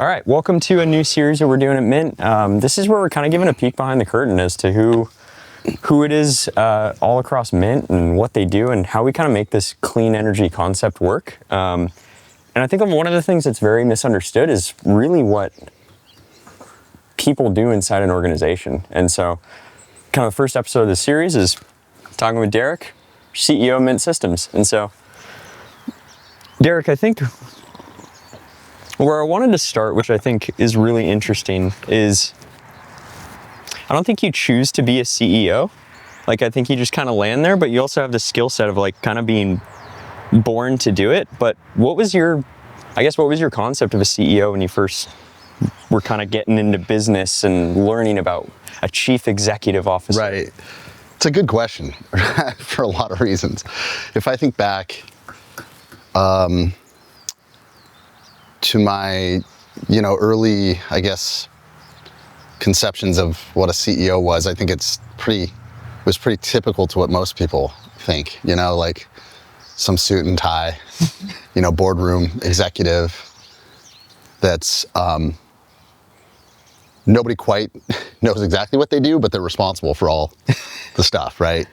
All right, welcome to a new series that we're doing at Mint. This is where we're kind of giving a peek behind the curtain as to who it is all across Mint and what they do and how we kind of make this clean energy concept work. And I think one of the things that's very misunderstood is really what people do inside an organization. And so kind of the first episode of this series is talking with Derek, CEO of Mint Systems. And so, Derek, I think where I wanted to start, which I think is really interesting, is I don't think you choose to be a CEO. Like, I think you just kind of land there, but you also have the skill set of like kind of being born to do it. But what was your concept of a CEO when you first were kind of getting into business and learning about a chief executive officer? Right. It's a good question for a lot of reasons. If I think back to my, early, I guess, conceptions of what a CEO was, I think it was pretty typical to what most people think, like some suit and tie, boardroom executive that's, nobody quite knows exactly what they do, but they're responsible for all the stuff, right?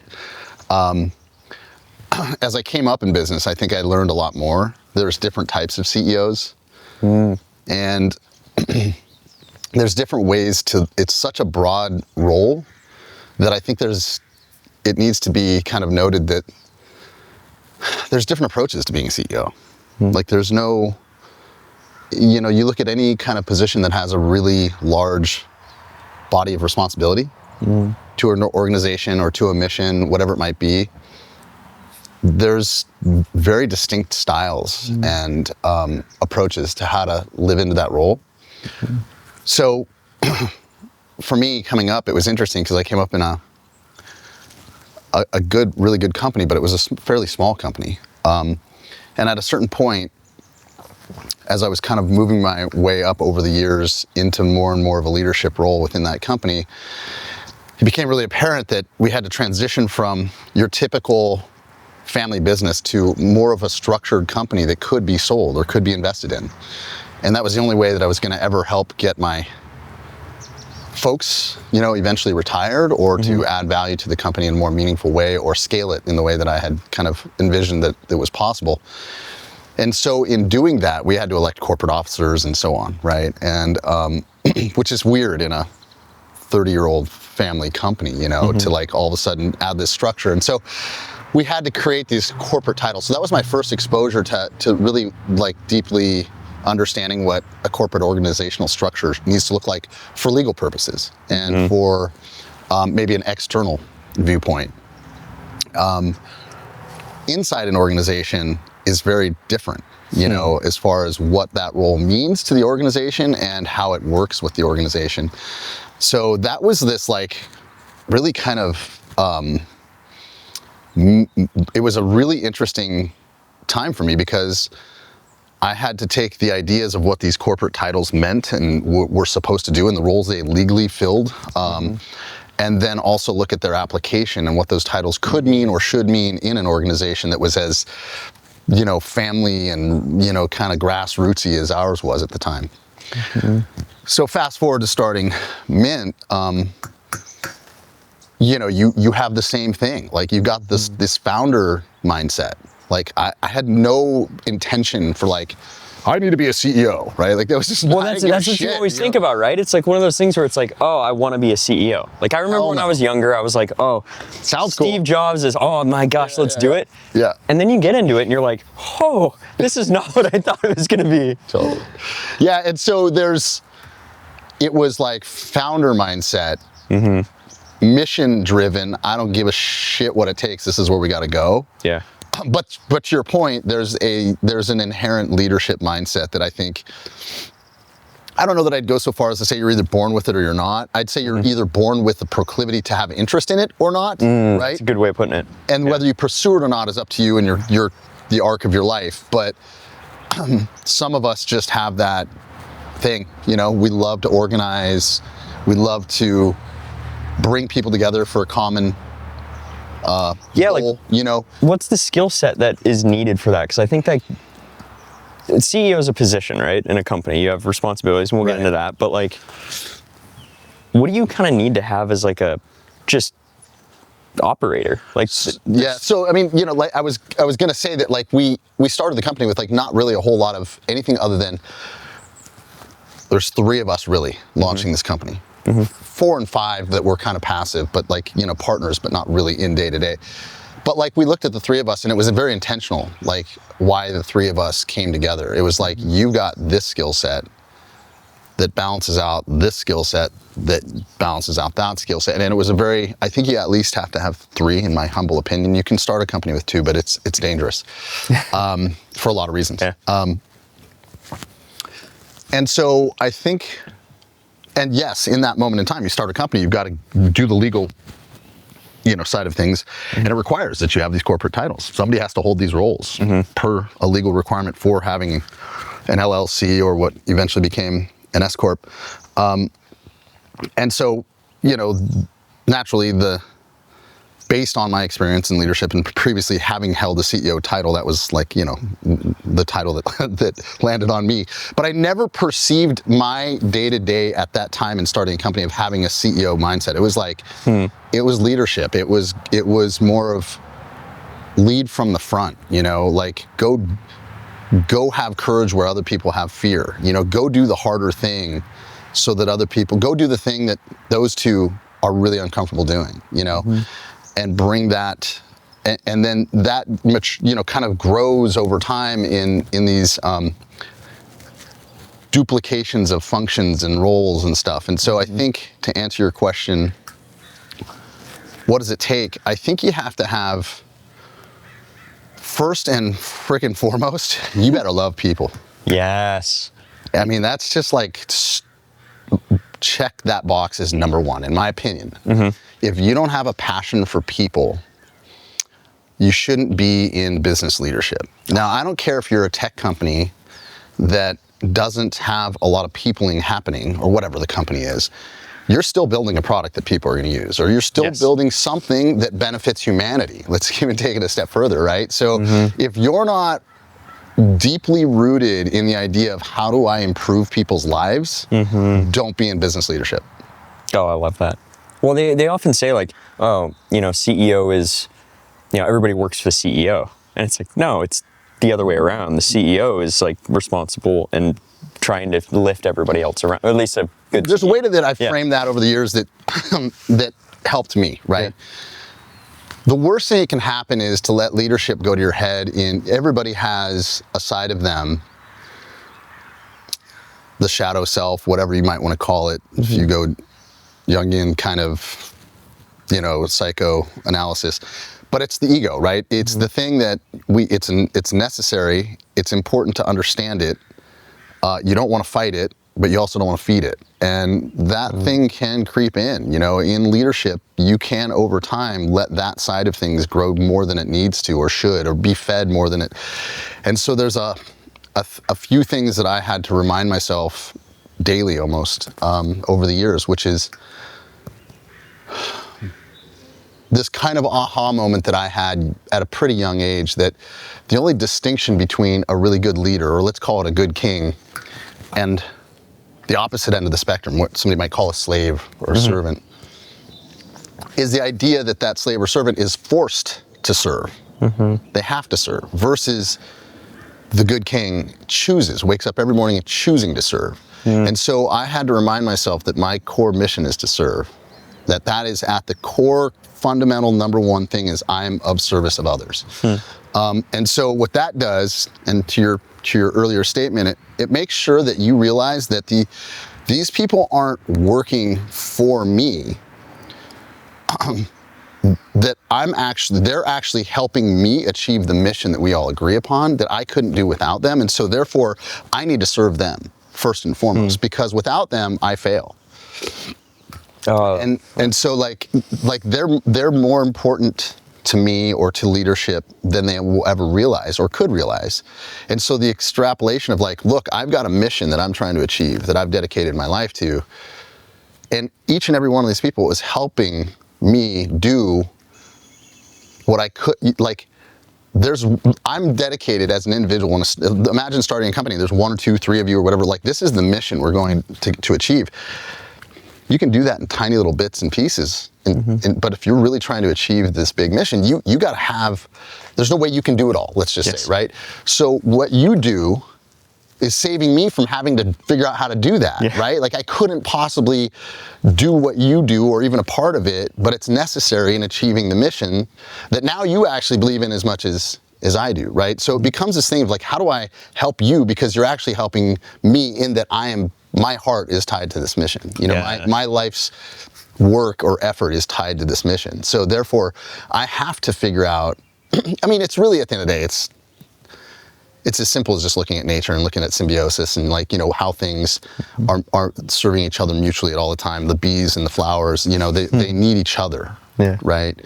As I came up in business, I think I learned a lot more. There's different types of CEOs. And there's different ways it's such a broad role that I think it needs to be kind of noted that there's different approaches to being a CEO. Like there's no, you look at any kind of position that has a really large body of responsibility to an organization or to a mission, whatever it might be. There's very distinct styles and approaches to how to live into that role. So for me coming up, it was interesting because I came up in a really good company, but it was a fairly small company. And at a certain point, as I was kind of moving my way up over the years into more and more of a leadership role within that company, it became really apparent that we had to transition from your typical family business to more of a structured company that could be sold or could be invested in. And that was the only way that I was going to ever help get my folks, eventually retired or to add value to the company in a more meaningful way or scale it in the way that I had kind of envisioned that it was possible. And so in doing that, we had to elect corporate officers and so on, right? And which is weird in a 30-year-old family company, to like all of a sudden add this structure. And so we had to create these corporate titles. So that was my first exposure to really like deeply understanding what a corporate organizational structure needs to look like for legal purposes and for maybe an external viewpoint. Inside an organization is very different, as far as what that role means to the organization and how it works with the organization. So that was this like really kind of, it was a really interesting time for me because I had to take the ideas of what these corporate titles meant and were supposed to do and the roles they legally filled, and then also look at their application and what those titles could mean or should mean in an organization that was as, family and, kind of grassrootsy as ours was at the time. So fast forward to starting Mint, you have the same thing. Like you got this founder mindset. Like I had no intention for like, I need to be a CEO, right? Like that was just, that's what you always think about, right? It's like one of those things where it's like, oh, I want to be a CEO. Like I remember when I was younger, I was like, oh, sounds Steve Jobs is, oh my gosh, let's do it. Yeah. And then you get into it and you're like, oh, this is not what I thought it was going to be. Totally. Yeah. And so it was like founder mindset, mission driven. I don't give a shit what it takes. This is where we got to go. Yeah. But to your point, there's an inherent leadership mindset that I think, I don't know that I'd go so far as to say you're either born with it or you're not. I'd say you're either born with the proclivity to have interest in it or not, right? That's a good way of putting it. And whether you pursue it or not is up to you and the arc of your life. But some of us just have that thing, we love to organize, we love to bring people together for a common goal, what's the skill set that is needed for that? Because I think that CEO is a position, right? In a company, you have responsibilities, and we'll get into that. But like, what do you kind of need to have as like a just operator? Like, yeah. So I mean, you know, like I was gonna say that like we started the company with like not really a whole lot of anything other than there's 3 of us really launching this company. 4 and 5 that were kind of passive, but like, you know, partners, but not really in day to day. But like we looked at the 3 of us and it was very intentional, like why the 3 of us came together. It was like, you got this skill set that balances out this skill set that balances out that skill set. And it was I think you at least have to have 3 in my humble opinion. You can start a company with 2, but it's dangerous for a lot of reasons. Yeah. And so I think, and yes, in that moment in time, you start a company, you've got to do the legal, you know, side of things, and it requires that you have these corporate titles. Somebody has to hold these roles per a legal requirement for having an LLC or what eventually became an S corp. And so, you know, naturally, based on my experience in leadership and previously having held a CEO title, that was like, you know, the title that landed on me. But I never perceived my day-to-day at that time in starting a company of having a CEO mindset. It was like, it was leadership. It was more of lead from the front, you know, like go have courage where other people have fear, you know, go do the harder thing so that other people, go do the thing that those 2 are really uncomfortable doing, you know. And bring that, and then that, you know, kind of grows over time in these duplications of functions and roles and stuff. And so I think, to answer your question, what does it take? I think you have to have, first and frickin' foremost, you better love people. yes. I mean, that's just like, check that box as number 1, in my opinion. If you don't have a passion for people, you shouldn't be in business leadership. Now, I don't care if you're a tech company that doesn't have a lot of peopling happening, or whatever the company is. You're still building a product that people are going to use, or you're still building something that benefits humanity. Let's even take it a step further, right? So if you're not deeply rooted in the idea of how do I improve people's lives, don't be in business leadership. Oh, I love that. Well, they often say like, oh, you know, CEO is, you know, everybody works for the CEO. And it's like, no, it's the other way around. The CEO is like responsible and trying to lift everybody else around, or at least a good. There's a way that I've framed that over the years that that helped me, right? Yeah. The worst thing that can happen is to let leadership go to your head. Everybody has a side of them, the shadow self, whatever you might want to call it. If you go Jungian kind of, you know, psychoanalysis, but it's the ego, right? It's the thing that it's necessary. It's important to understand it. You don't want to fight it, but you also don't want to feed it. And that thing can creep in, you know. In leadership, you can over time let that side of things grow more than it needs to, or should, or be fed more than it. And so there's a few things that I had to remind myself daily almost over the years, which is this kind of aha moment that I had at a pretty young age, that the only distinction between a really good leader, or let's call it a good king, and the opposite end of the spectrum, what somebody might call a slave or a servant, is the idea that that slave or servant is forced to serve. They have to serve, versus the good king wakes up every morning and choosing to serve. And so I had to remind myself that my core mission is to serve. That is at the core, fundamental number 1 thing, is I'm of service of others. And so what that does, and to your earlier statement, it makes sure that you realize that these people aren't working for me. That they're actually helping me achieve the mission that we all agree upon, that I couldn't do without them. And so therefore I need to serve them first and foremost, because without them I fail. And so like they're more important to me or to leadership than they will ever realize or could realize. And so the extrapolation of like, look, I've got a mission that I'm trying to achieve, that I've dedicated my life to, and each and every one of these people was helping me do what I could, like I'm dedicated as an individual. And imagine starting a company. There's 1 or 2, 3 of you or whatever. Like, this is the mission we're going to achieve. You can do that in tiny little bits and pieces. But if you're really trying to achieve this big mission, you got to have, there's no way you can do it all, let's just say, right? So what you do is saving me from having to figure out how to do that, right? Like, I couldn't possibly do what you do or even a part of it, but it's necessary in achieving the mission that now you actually believe in as much as I do, right? So it becomes this thing of like, how do I help you? Because you're actually helping me in that my heart is tied to this mission. You know, my life's work or effort is tied to this mission. So therefore, I have to figure out, I mean, it's really, at the end of the day, it's as simple as just looking at nature and looking at symbiosis and, like, you know, how things are serving each other mutually at all the time. The bees and the flowers, you know, they need each other, right?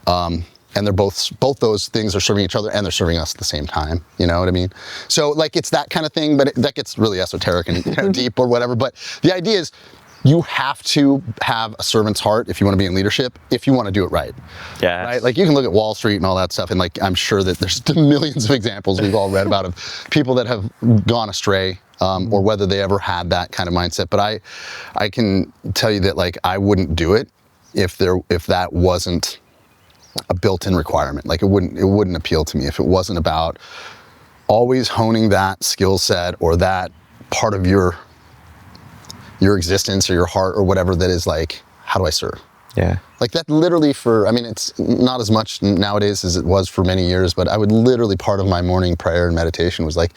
And they're both those things are serving each other and they're serving us at the same time. You know what I mean? So, like, it's that kind of thing, but that gets really esoteric and, you know, deep or whatever. But the idea is, you have to have a servant's heart if you want to be in leadership, if you want to do it right. Yeah. Right? Like, you can look at Wall Street and all that stuff, and, like, I'm sure that there's millions of examples we've all read about of people that have gone astray, or whether they ever had that kind of mindset. But I can tell you that, like, I wouldn't do it if that wasn't a built-in requirement. Like, it wouldn't appeal to me if it wasn't about always honing that skill set or that part of your existence or your heart or whatever, that is like, how do I serve? Yeah. Like, that literally it's not as much nowadays as it was for many years, but I would literally, part of my morning prayer and meditation was like,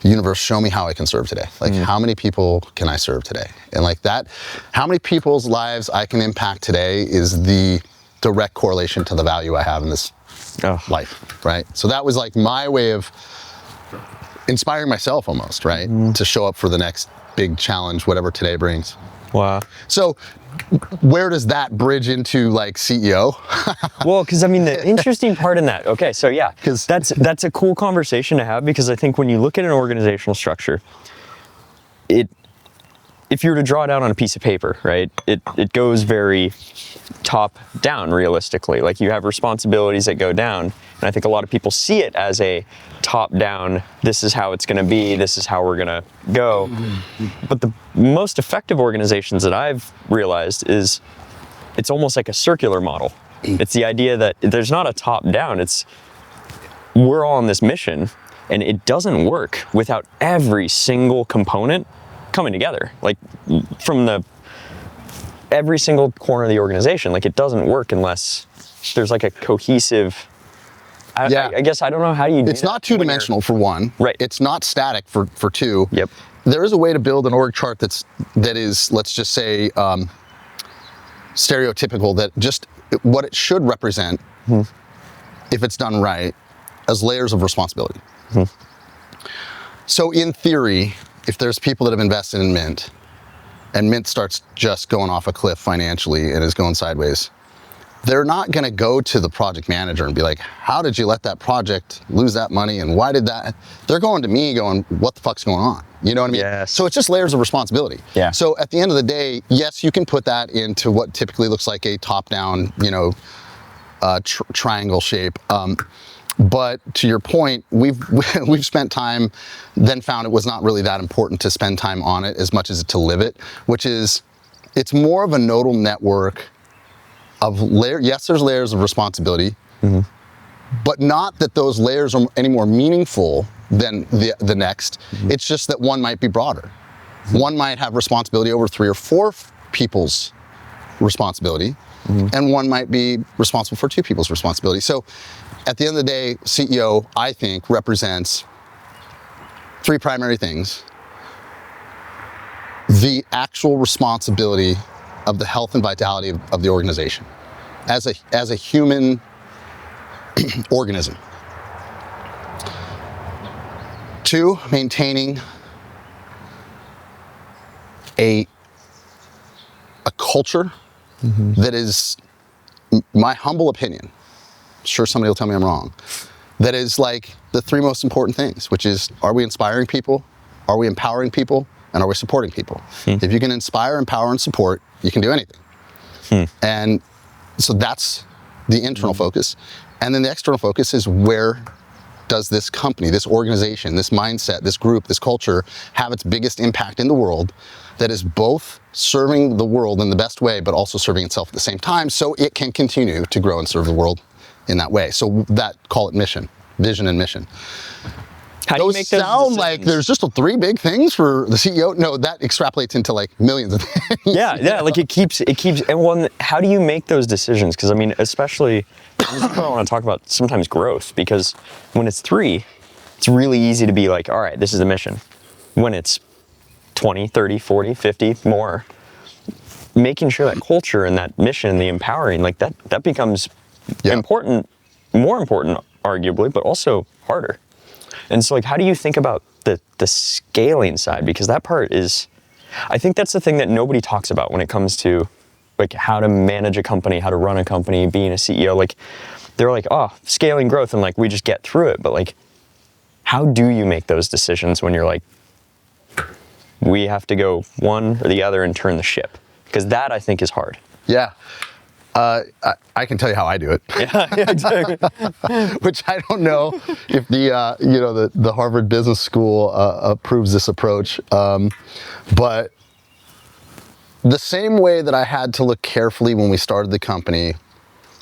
universe, show me how I can serve today. Like, how many people can I serve today? And like that, how many people's lives I can impact today is the direct correlation to the value I have in this life, right? So that was like my way of inspiring myself almost, right? To show up for the next big challenge, whatever today brings. Wow. So where does that bridge into, like, CEO? Well, because I mean, the interesting part in that, okay, so yeah, because that's a cool conversation to have, because I think when you look at an organizational structure, if you were to draw it out on a piece of paper, right, it goes very top down realistically. Like, you have responsibilities that go down, and I think a lot of people see it as a top down, this is how it's going to be, this is how we're going to go. But the most effective organizations that I've realized is it's almost like a circular model. It's the idea that there's not a top down, we're all on this mission, and it doesn't work without every single component coming together. Like, from every single corner of the organization, like, it doesn't work unless there's like a cohesive, I guess, I don't know how you do. It's not two-dimensional, for one. Right. It's not static for two. Yep. There is a way to build an org chart that is, let's just say, stereotypical, that just what it should represent, if it's done right, as layers of responsibility. So in theory, if there's people that have invested in MYNT, and MYNT starts just going off a cliff financially and is going sideways, they're not going to go to the project manager and be like, how did you let that project lose that money, and why did that? They're going to me going, what the fuck's going on? You know what I mean? Yes. So it's just layers of responsibility. Yeah. So at the end of the day, yes, you can put that into what typically looks like a top-down, you know, triangle shape. But to your point, we've spent time, then found it was not really that important to spend time on it as much as to live it, which is, it's more of a nodal network of yes, there's layers of responsibility, but not that those layers are any more meaningful than the next. It's just that one might be broader. One might have responsibility over 3 or 4 people's responsibility, and one might be responsible for 2 people's responsibility. So at the end of the day, CEO, I think, represents 3 primary things: the actual responsibility of the health and vitality of the organization as a human organism. 2, maintaining a culture that is, my humble opinion, I'm sure somebody will tell me I'm wrong, that is like the 3 most important things, which is, are we inspiring people? Are we empowering people? And are we supporting people? If you can inspire, empower, and support, you can do anything. And so that's the internal focus. And then the external focus is, where does this company, this organization, this mindset, this group, this culture have its biggest impact in the world that is both serving the world in the best way, but also serving itself at the same time so it can continue to grow and serve the world in that way. So that, call it mission, vision and mission. How do you make those sound decisions? like there's just three big things for the CEO? No, that extrapolates into like millions of things. Yeah, like it keeps, and one, how do you make those decisions? Because I mean, especially, this is what I want to talk about sometimes growth, because when it's 3, it's really easy to be like, all right, this is the mission. When it's 20, 30, 40, 50, more, making sure that culture and that mission, the empowering, like that becomes important, more important, arguably, but also harder. And so like, how do you think about the scaling side? Because that part is, I think that's the thing that nobody talks about when it comes to like how to manage a company, how to run a company, being a CEO. Like they're like, oh, scaling growth, and like we just get through it. But like, how do you make those decisions when you're like, we have to go one or the other and turn the ship? Because that I think is hard. Yeah. I can tell you how I do it. Yeah, exactly. Which I don't know if the Harvard Business School approves this approach. But the same way that I had to look carefully when we started the company,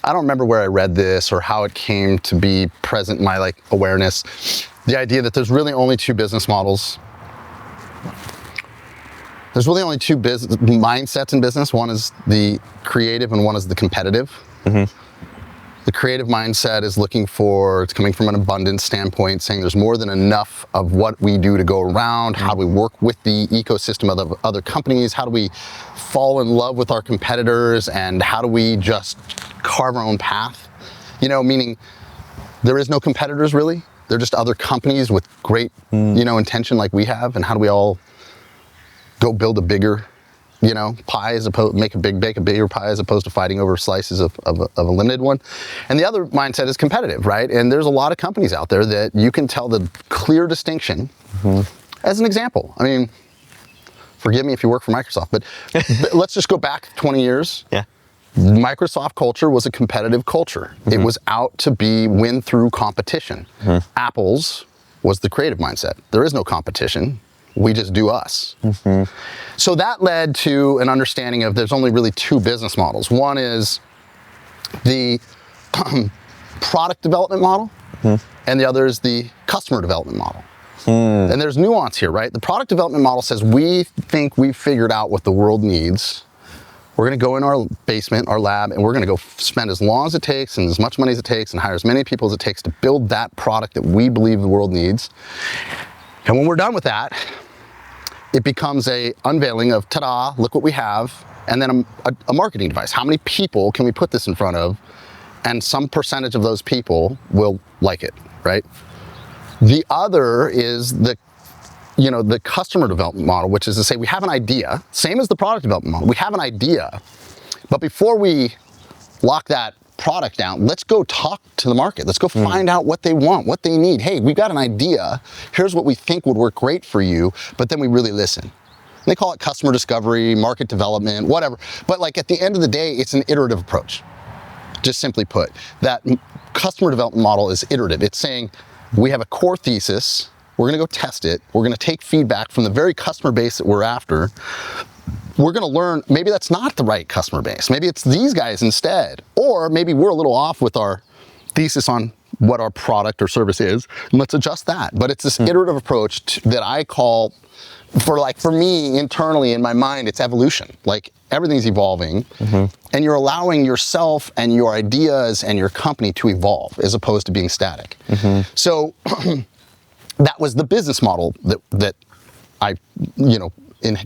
I don't remember where I read this or how it came to be present in my like awareness. The idea that there's really only 2 business models. There's really only 2 business mindsets in business. One is the creative and one is the competitive. Mm-hmm. The creative mindset is it's coming from an abundance standpoint, saying there's more than enough of what we do to go around. How do we work with the ecosystem of other companies? How do we fall in love with our competitors? And how do we just carve our own path? Meaning there is no competitors really. They're just other companies with great, intention like we have. And how do we all go build a bigger, pie as opposed bake a bigger pie as opposed to fighting over slices of a limited one. And the other mindset is competitive, right? And there's a lot of companies out there that you can tell the clear distinction. Mm-hmm. As an example, I mean, forgive me if you work for Microsoft, but let's just go back 20 years. Yeah. Microsoft culture was a competitive culture. Mm-hmm. It was out to win through competition. Mm-hmm. Apple's was the creative mindset. There is no competition. We just do us. Mm-hmm. So that led to an understanding of there's only really 2 business models. One is the product development model, and the other is the customer development model. And there's nuance here, right? The product development model says we think we've figured out what the world needs. We're gonna go in our basement, our lab, and we're gonna go spend as long as it takes and as much money as it takes and hire as many people as it takes to build that product that we believe the world needs. And when we're done with that, it becomes a unveiling of, ta-da, look what we have, and then a marketing device. How many people can we put this in front of? And some percentage of those people will like it, right? The other is the customer development model, which is to say we have an idea, same as the product development model. We have an idea, but before we lock that product down, let's go talk to the market. Let's go find out what they want, what they need. Hey, we've got an idea. Here's what we think would work great for you, but then we really listen. And they call it customer discovery, market development, whatever. But like at the end of the day, it's an iterative approach. Just simply put, that customer development model is iterative. It's saying we have a core thesis. We're gonna go test it. We're gonna take feedback from the very customer base that we're after. We're gonna learn, maybe that's not the right customer base. Maybe it's these guys instead. Or maybe we're a little off with our thesis on what our product or service is, and let's adjust that. But it's this iterative approach that I call, for me, internally in my mind, it's evolution. Like everything's evolving, and you're allowing yourself and your ideas and your company to evolve as opposed to being static. So that was the business model that I,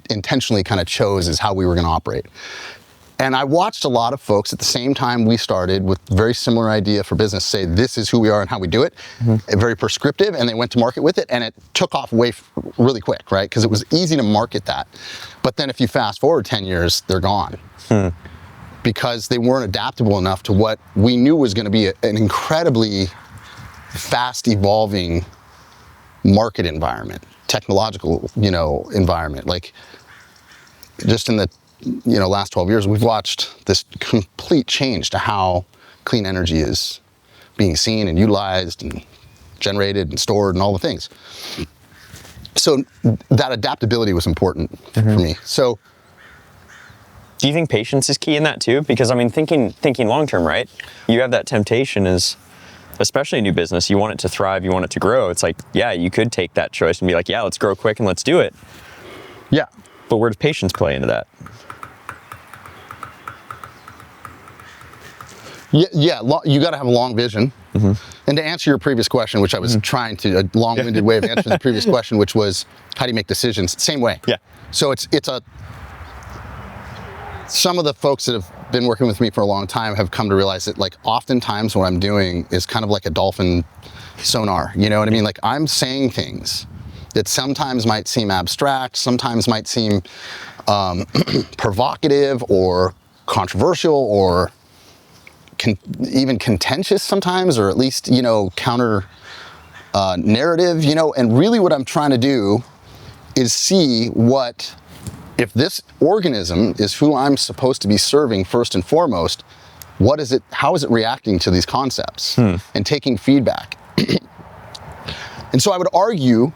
intentionally kind of chose as how we were going to operate. And I watched a lot of folks at the same time we started with very similar idea for business say, this is who we are and how we do it, very prescriptive, and they went to market with it, and it took off really quick, right? Because it was easy to market that. But then if you fast forward 10 years, they're gone. Because they weren't adaptable enough to what we knew was going to be an incredibly fast evolving market environment, technological, environment. Like just in the, last 12 years, we've watched this complete change to how clean energy is being seen and utilized and generated and stored and all the things. So that adaptability was important for me. So do you think patience is key in that too? Because I mean, thinking long term, right? You have that temptation is, especially a new business, you want it to thrive, you want it to grow. It's like, yeah, you could take that choice and be like, yeah, let's grow quick and let's do it. yeah. But where does patience play into that? Yeah, you got to have a long vision. And to answer your previous question, which I was trying to, a long-winded way of answering the previous question, which was, how do you make decisions? Same way. Yeah. So some of the folks that have been working with me for a long time have come to realize that, like, oftentimes what I'm doing is kind of like a dolphin sonar. You know what I mean? Like, I'm saying things that sometimes might seem abstract, sometimes might seem provocative or controversial or even contentious sometimes, or at least, you know, counter narrative, you know, and really what I'm trying to do is see what, if this organism is who I'm supposed to be serving first and foremost, what is it, how is it reacting to these concepts and taking feedback? And so I would argue,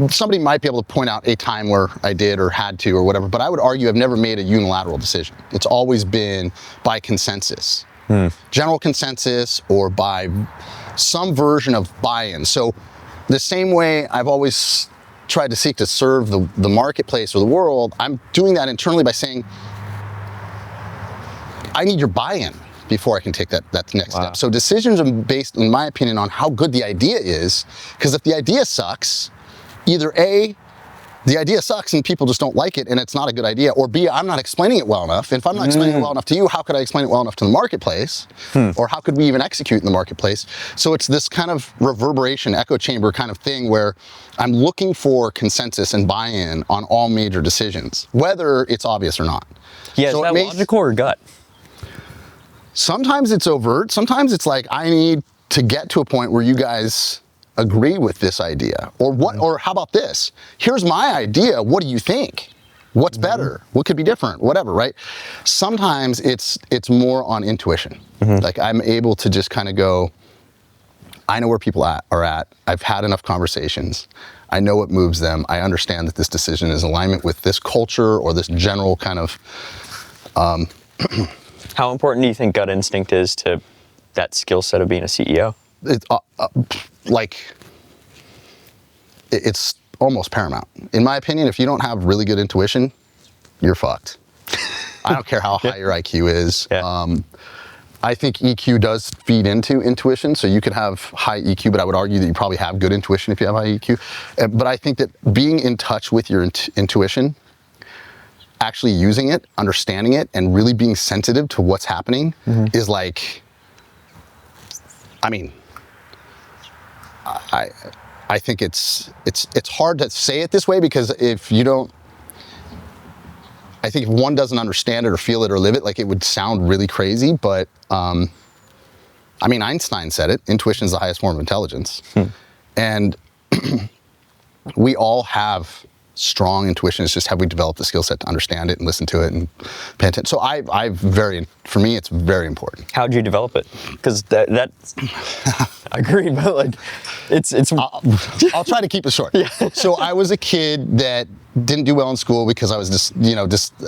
somebody might be able to point out a time where I did or had to or whatever, but I would argue I've never made a unilateral decision. It's always been by consensus. General consensus, or by some version of buy-in. So the same way I've always tried to seek to serve the marketplace or the world, I'm doing that internally by saying, I need your buy-in before I can take that next step. So decisions are based, in my opinion, on how good the idea is, because if the idea sucks, either A, the idea sucks and people just don't like it and it's not a good idea, or B, I'm not explaining it well enough. And if I'm not explaining it well enough to you, how could I explain it well enough to the marketplace? Or how could we even execute in the marketplace? So it's this kind of reverberation, echo chamber kind of thing where I'm looking for consensus and buy-in on all major decisions, whether it's obvious or not. Yeah, so is that logical or gut? Sometimes it's overt. Sometimes it's like, I need to get to a point where you guys agree with this idea, or what, or how about this? Here's my idea. What do you think? What's better? What could be different? Whatever, right? Sometimes it's more on intuition. Like, I'm able to just kind of go, I know where people are at. I've had enough conversations. I know what moves them. I understand that this decision is in alignment with this culture or this general kind of. How important do you think gut instinct is to that skill set of being a CEO? It's almost paramount. In my opinion, if you don't have really good intuition, you're fucked. I don't care how high your IQ is. I think EQ does feed into intuition, so you could have high EQ, but I would argue that you probably have good intuition if you have high EQ. But I think that being in touch with your intuition, actually using it, understanding it, and really being sensitive to what's happening is like, I mean, I think it's hard to say it this way, because if you don't, I think if one doesn't understand it or feel it or live it, like, it would sound really crazy, but I mean, Einstein said it, intuition is the highest form of intelligence. And we all have strong intuition. It's just, have we developed the skill set to understand it and listen to it and pay attention? So for me, it's very important. How'd you develop it? Because that I agree, but like, it's. I'll try to keep it short. So I was a kid that didn't do well in school because I was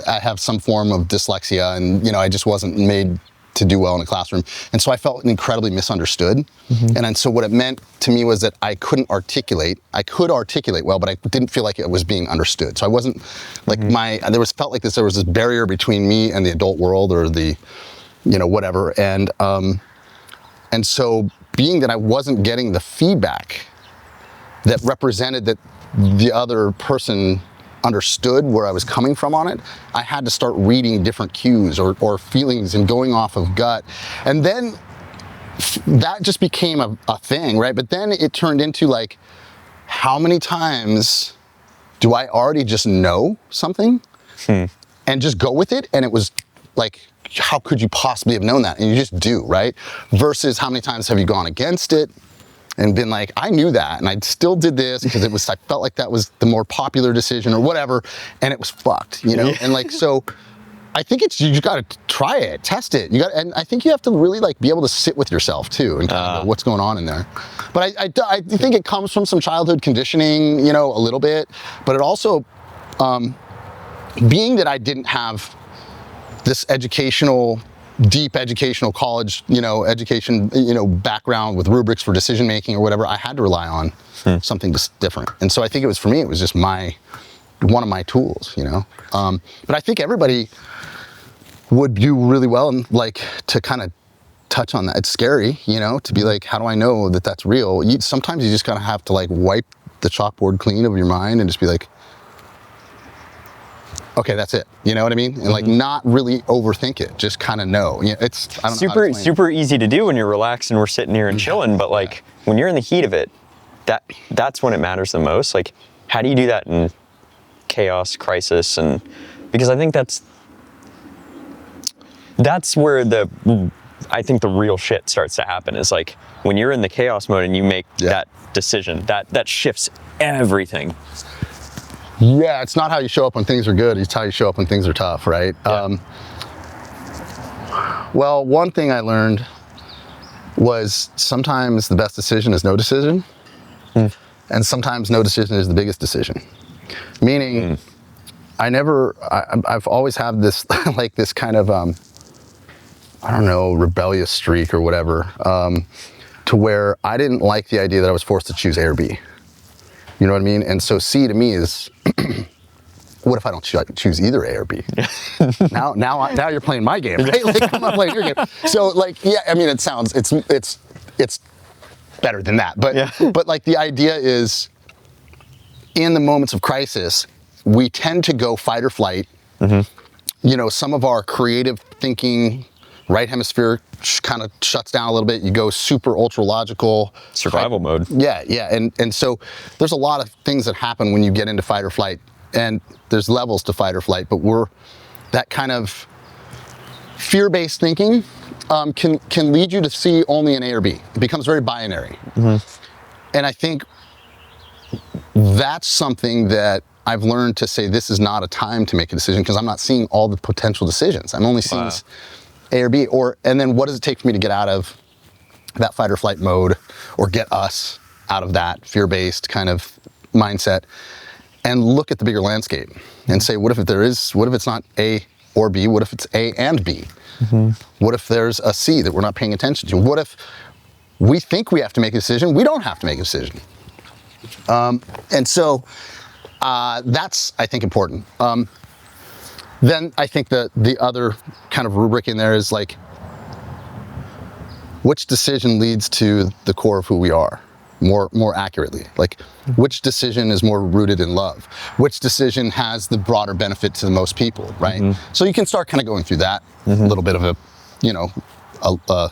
I have some form of dyslexia, and, I just wasn't made to do well in a classroom. And so I felt incredibly misunderstood. And so what it meant to me was that I could articulate well, but I didn't feel like it was being understood. So I wasn't like there was this barrier between me and the adult world, or the, whatever. And so being that I wasn't getting the feedback that represented that the other person understood where I was coming from on it, I had to start reading different cues or feelings and going off of gut. And then that just became a thing, right? But then it turned into like, how many times do I already just know something and just go with it? And it was like, how could you possibly have known that? And you just do, right? Versus how many times have you gone against it and been like, I knew that, and I still did this because I felt like that was the more popular decision or whatever, and it was fucked, And like, so I think you got to try it, test it. And I think you have to really like be able to sit with yourself too and kind of know what's going on in there. But I think it comes from some childhood conditioning, you know, a little bit, but it also, being that I didn't have this deep educational college, you know, education, you know, background with rubrics for decision making or whatever, I had to rely on something just different. And so I think for me, it was just one of my tools, you know. But I think everybody would do really well and like to kind of touch on that. It's scary, you know, to be like, how do I know that that's real? Sometimes you just kind of have to like wipe the chalkboard clean of your mind and just be like, okay, that's it. You know what I mean? And like not really overthink it, just kind of know. You know, it's I don't know super easy to do when you're relaxed and we're sitting here and chilling, but like when you're in the heat of it, that's when it matters the most. Like, how do you do that in chaos, crisis? And because I think that's where I think the real shit starts to happen, is like when you're in the chaos mode and you make that decision, that shifts everything. Yeah, it's not how you show up when things are good, it's how you show up when things are tough, right? Yeah. Well, one thing I learned was sometimes the best decision is no decision, and sometimes no decision is the biggest decision. Meaning, I've always had this, like this kind of, I don't know, rebellious streak or whatever, to where I didn't like the idea that I was forced to choose A or B. You know what I mean? And so C to me is, what if I don't choose either A or B? now you're playing my game, right? Like I'm not playing your game. So like, yeah, I mean, it's better than that. But like the idea is, in the moments of crisis, we tend to go fight or flight. You know, some of our creative thinking, right hemisphere kind of shuts down a little bit. You go super ultra logical. Survival mode. Yeah. And so there's a lot of things that happen when you get into fight or flight, and there's levels to fight or flight, but that kind of fear-based thinking can lead you to see only an A or B. It becomes very binary. And I think that's something that I've learned to say, this is not a time to make a decision, because I'm not seeing all the potential decisions. I'm only seeing A or B, and then what does it take for me to get out of that fight or flight mode, or get us out of that fear-based kind of mindset, and look at the bigger landscape and say, what if it's not A or B? What if it's A and B? What if there's a C that we're not paying attention to? What if we think we have to make a decision? We don't have to make a decision. And so that's, I think, important. Then I think the other kind of rubric in there is like, which decision leads to the core of who we are more accurately? Like, which decision is more rooted in love? Which decision has the broader benefit to the most people, right? So you can start kind of going through that, a little bit of a, you know, a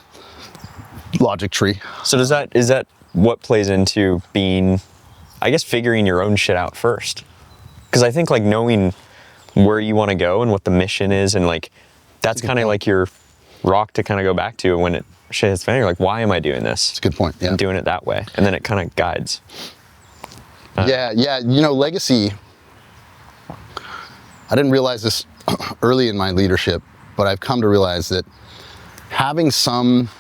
logic tree. So is that what plays into being, I guess, figuring your own shit out first? Because I think like knowing where you want to go and what the mission is, and like that's kind of like your rock to kind of go back to when shit hits fan. You're like, why am I doing this? It's a good point. Yeah, I'm doing it that way, and then it kind of guides. Yeah. You know, legacy. I didn't realize this early in my leadership, but I've come to realize that having some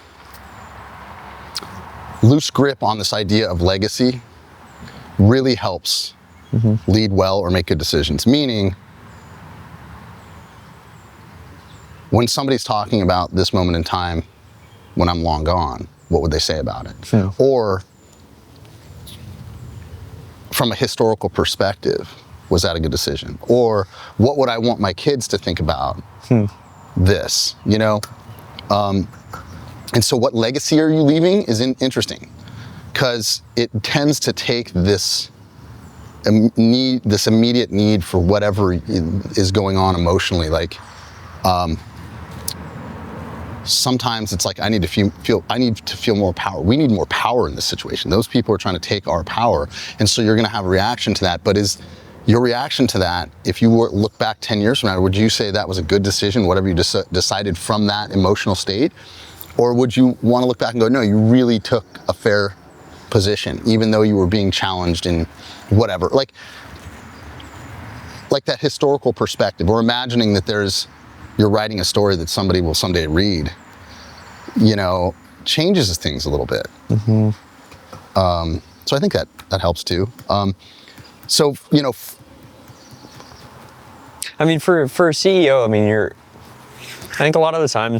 loose grip on this idea of legacy really helps lead well or make good decisions. Meaning, when somebody's talking about this moment in time when I'm long gone, what would they say about it? Yeah. Or from a historical perspective, was that a good decision? Or what would I want my kids to think about this, you know? And so what legacy are you leaving is interesting, because it tends to take this immediate need for whatever is going on emotionally. Like, sometimes it's like, I need to feel more power. We need more power in this situation. Those people are trying to take our power. And so you're going to have a reaction to that. But is your reaction to that, if you look back 10 years from now, would you say that was a good decision, whatever you decided from that emotional state? Or would you want to look back and go, no, you really took a fair position, even though you were being challenged in whatever? Like that historical perspective, or imagining that there's you're writing a story that somebody will someday read, changes things a little bit. So I think that helps too. I mean, for a CEO, I mean, I think a lot of the time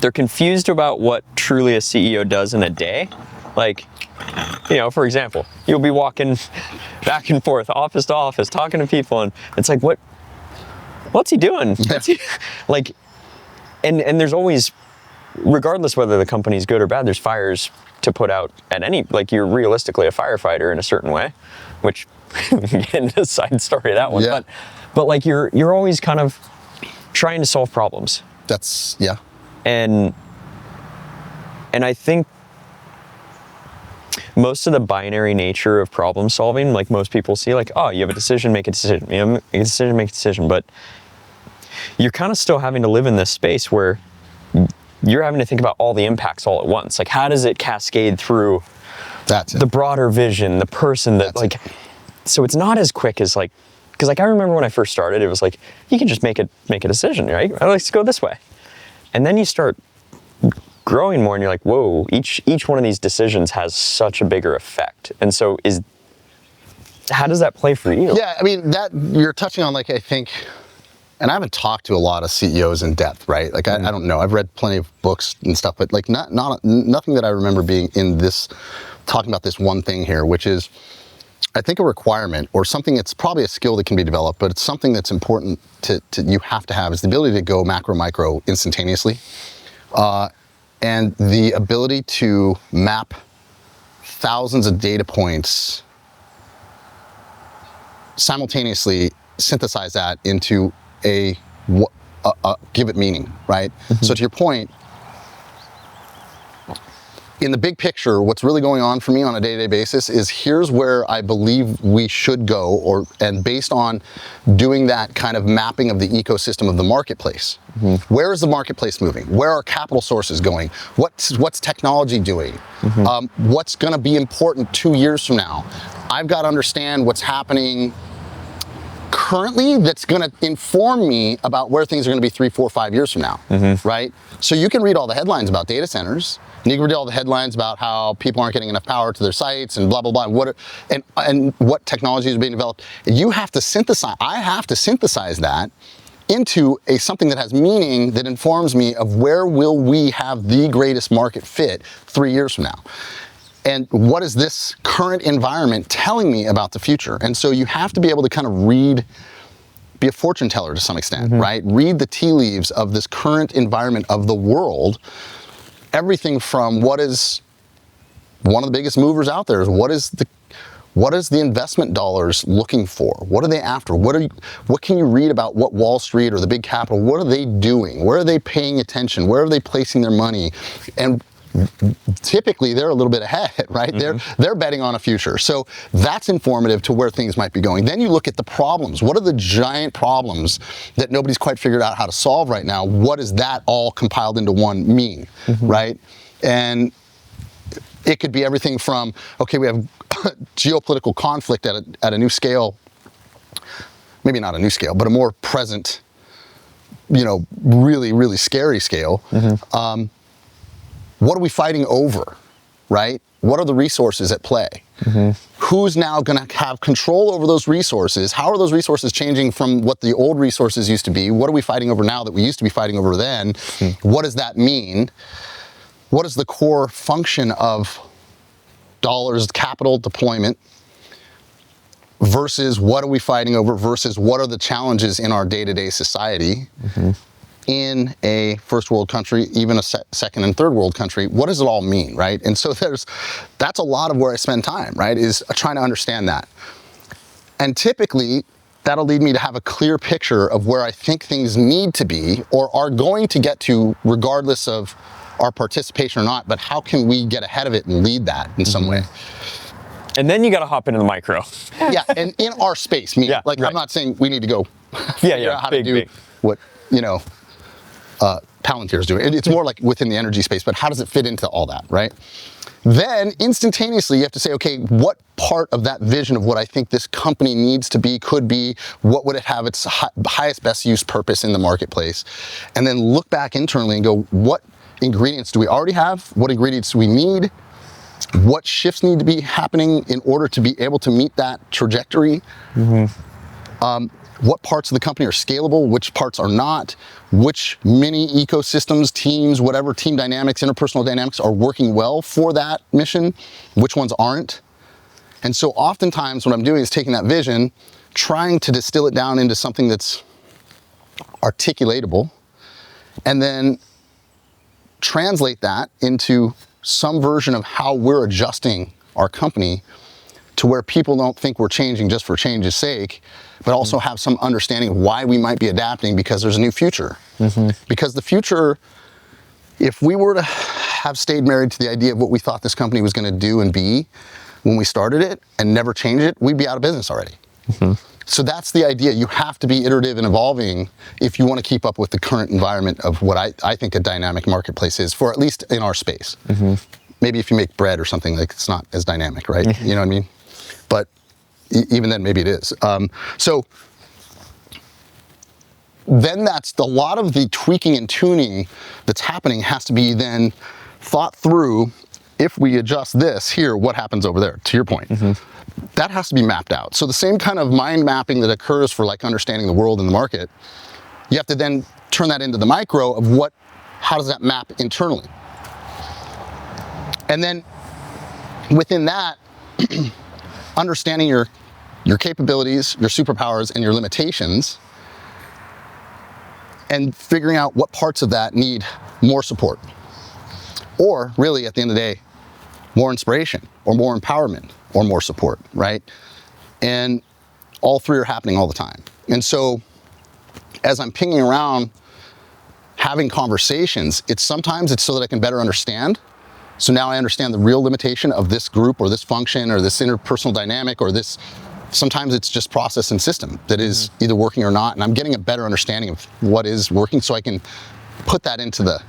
they're confused about what truly a CEO does in a day. Like, for example, you'll be walking back and forth, office to office, talking to people, and it's like, what's he doing? Like, and there's always, regardless whether the company's good or bad, there's fires to put out at any, like, you're realistically a firefighter in a certain way, which, again, a side story of that one. Yeah. But like, you're always kind of trying to solve problems. Yeah. And I think most of the binary nature of problem solving, like most people see, like, oh, you have a decision, make a decision. You have a decision, make a decision. But you're kind of still having to live in this space where you're having to think about all the impacts all at once. Like, how does it cascade through the broader vision, the person that, like, so it's not as quick as, like, because, like, I remember when I first started, it was like, you can just make a decision, right? Let's go this way. And then you start growing more and you're like, whoa, each one of these decisions has such a bigger effect. And so how does that play for you? Yeah, I mean, that you're touching on, like, I think, and I haven't talked to a lot of CEOs in depth, right? Like, I don't know. I've read plenty of books and stuff, but, like, nothing that I remember being in this, talking about this one thing here, which is, I think, a requirement or something. It's probably a skill that can be developed, but it's something that's important to you have to have, is the ability to go macro, micro instantaneously. And the ability to map thousands of data points, simultaneously synthesize that into give it meaning, right? So to your point, in the big picture, what's really going on for me on a day-to-day basis is, here's where I believe we should go, and based on doing that kind of mapping of the ecosystem of the marketplace. Where is the marketplace moving? Where are capital sources going? What's technology doing? What's going to be important 2 years from now? I've got to understand what's happening currently that's going to inform me about where things are going to be 3, 4, 5 years from now, right? So you can read all the headlines about data centers, and you can read all the headlines about how people aren't getting enough power to their sites and blah, blah, blah, and what technologies are being developed. I have to synthesize that into something that has meaning, that informs me of where will we have the greatest market fit 3 years from now. And what is this current environment telling me about the future? And so you have to be able to kind of be a fortune teller to some extent, right? Read the tea leaves of this current environment of the world. Everything from what is one of the biggest movers out there is, what is the investment dollars looking for? What are they after? What can you read about what Wall Street or the big capital, what are they doing? Where are they paying attention? Where are they placing their money? And typically they're a little bit ahead, right? They're betting on a future. So that's informative to where things might be going. Then you look at the problems. What are the giant problems that nobody's quite figured out how to solve right now? What does that all compiled into one mean, right? And it could be everything from, okay, we have geopolitical conflict at a new scale, maybe not a new scale, but a more present, really, really scary scale. What are we fighting over, right? What are the resources at play? Who's now going to have control over those resources? How are those resources changing from what the old resources used to be? What are we fighting over now that we used to be fighting over then? What does that mean? What is the core function of dollars, capital deployment, versus what are we fighting over, versus what are the challenges in our day-to-day society? In a first world country, even a second and third world country, what does it all mean, right? And so that's a lot of where I spend time, right, is trying to understand that. And typically, that'll lead me to have a clear picture of where I think things need to be or are going to get to, regardless of our participation or not, but how can we get ahead of it and lead that in some way? And then you got to hop into the micro. Yeah, and in our space, I'm not saying we need to go figure out how to do what, Palantir's doing. It's more like within the energy space, but how does it fit into all that, right? Then instantaneously you have to say, okay, what part of that vision of what I think this company needs to be, could be, what would it have its highest, best use purpose in the marketplace? And then look back internally and go, what ingredients do we already have? What ingredients do we need? What shifts need to be happening in order to be able to meet that trajectory? What parts of the company are scalable, which parts are not, which mini ecosystems, teams, whatever team dynamics, interpersonal dynamics are working well for that mission, which ones aren't. And so oftentimes what I'm doing is taking that vision, trying to distill it down into something that's articulatable, and then translate that into some version of how we're adjusting our company to where people don't think we're changing just for change's sake, but also have some understanding of why we might be adapting because there's a new future. Because the future, if we were to have stayed married to the idea of what we thought this company was going to do and be when we started it and never change it, we'd be out of business already. So that's the idea. You have to be iterative and evolving if you want to keep up with the current environment of what I think a dynamic marketplace is, for at least in our space. Maybe if you make bread or something, like it's not as dynamic, right? You know what I mean? But even then, maybe it is. So then that's a lot of the tweaking and tuning that's happening has to be then thought through. If we adjust this here, what happens over there, to your point? That has to be mapped out. So the same kind of mind mapping that occurs for like understanding the world and the market, you have to then turn that into the micro of how does that map internally? And then within that, understanding your capabilities, your superpowers, and your limitations, and figuring out what parts of that need more support. Or really, at the end of the day, more inspiration, or more empowerment, or more support, right? And all three are happening all the time. And so, as I'm pinging around, having conversations, sometimes it's so that I can better understand. So now I understand the real limitation of this group or this function or this interpersonal dynamic or this, sometimes it's just process and system that is either working or not. And I'm getting a better understanding of what is working so I can put that into that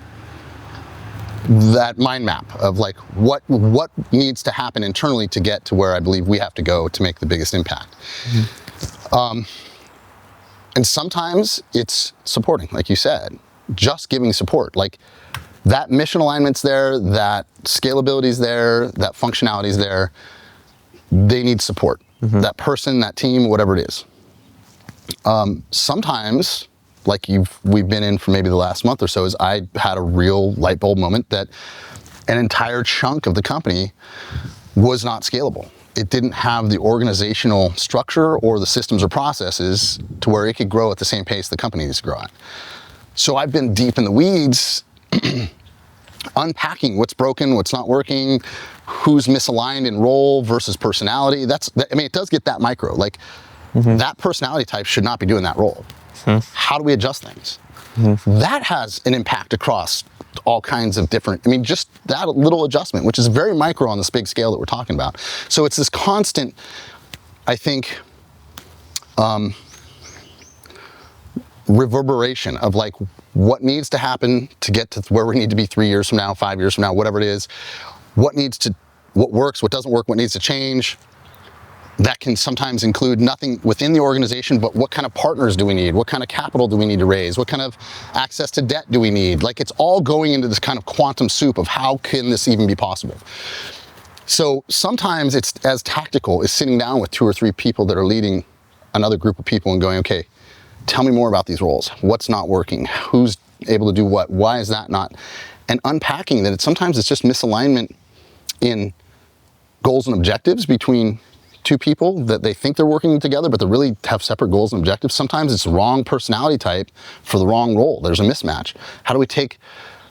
mind map of like what needs to happen internally to get to where I believe we have to go to make the biggest impact. And sometimes it's supporting, like you said, just giving support. Like that mission alignment's there, that scalability's there, that functionality's there. They need support. That person, that team, whatever it is. Sometimes, like we've been in for maybe the last month or so, is I had a real light bulb moment that an entire chunk of the company was not scalable. It didn't have the organizational structure or the systems or processes to where it could grow at the same pace the company needs to grow at. So I've been deep in the weeds unpacking what's broken, what's not working, who's misaligned in role versus personality. It does get that micro. Like that personality type should not be doing that role. How do we adjust things? That has an impact across all kinds of different, just that little adjustment, which is very micro on this big scale that we're talking about. So it's this constant, I think, reverberation of like what needs to happen to get to where we need to be 3 years from now, 5 years from now, whatever it is, what works, what doesn't work, what needs to change. That can sometimes include nothing within the organization, but what kind of partners do we need? What kind of capital do we need to raise? What kind of access to debt do we need? Like it's all going into this kind of quantum soup of how can this even be possible? So sometimes it's as tactical as sitting down with 2 or 3 people that are leading another group of people and going, okay, tell me more about these roles. What's not working? Who's able to do what? Why is that not? And unpacking that sometimes it's just misalignment in goals and objectives between 2 people that they think they're working together, but they really have separate goals and objectives. Sometimes it's the wrong personality type for the wrong role. There's a mismatch. How do we take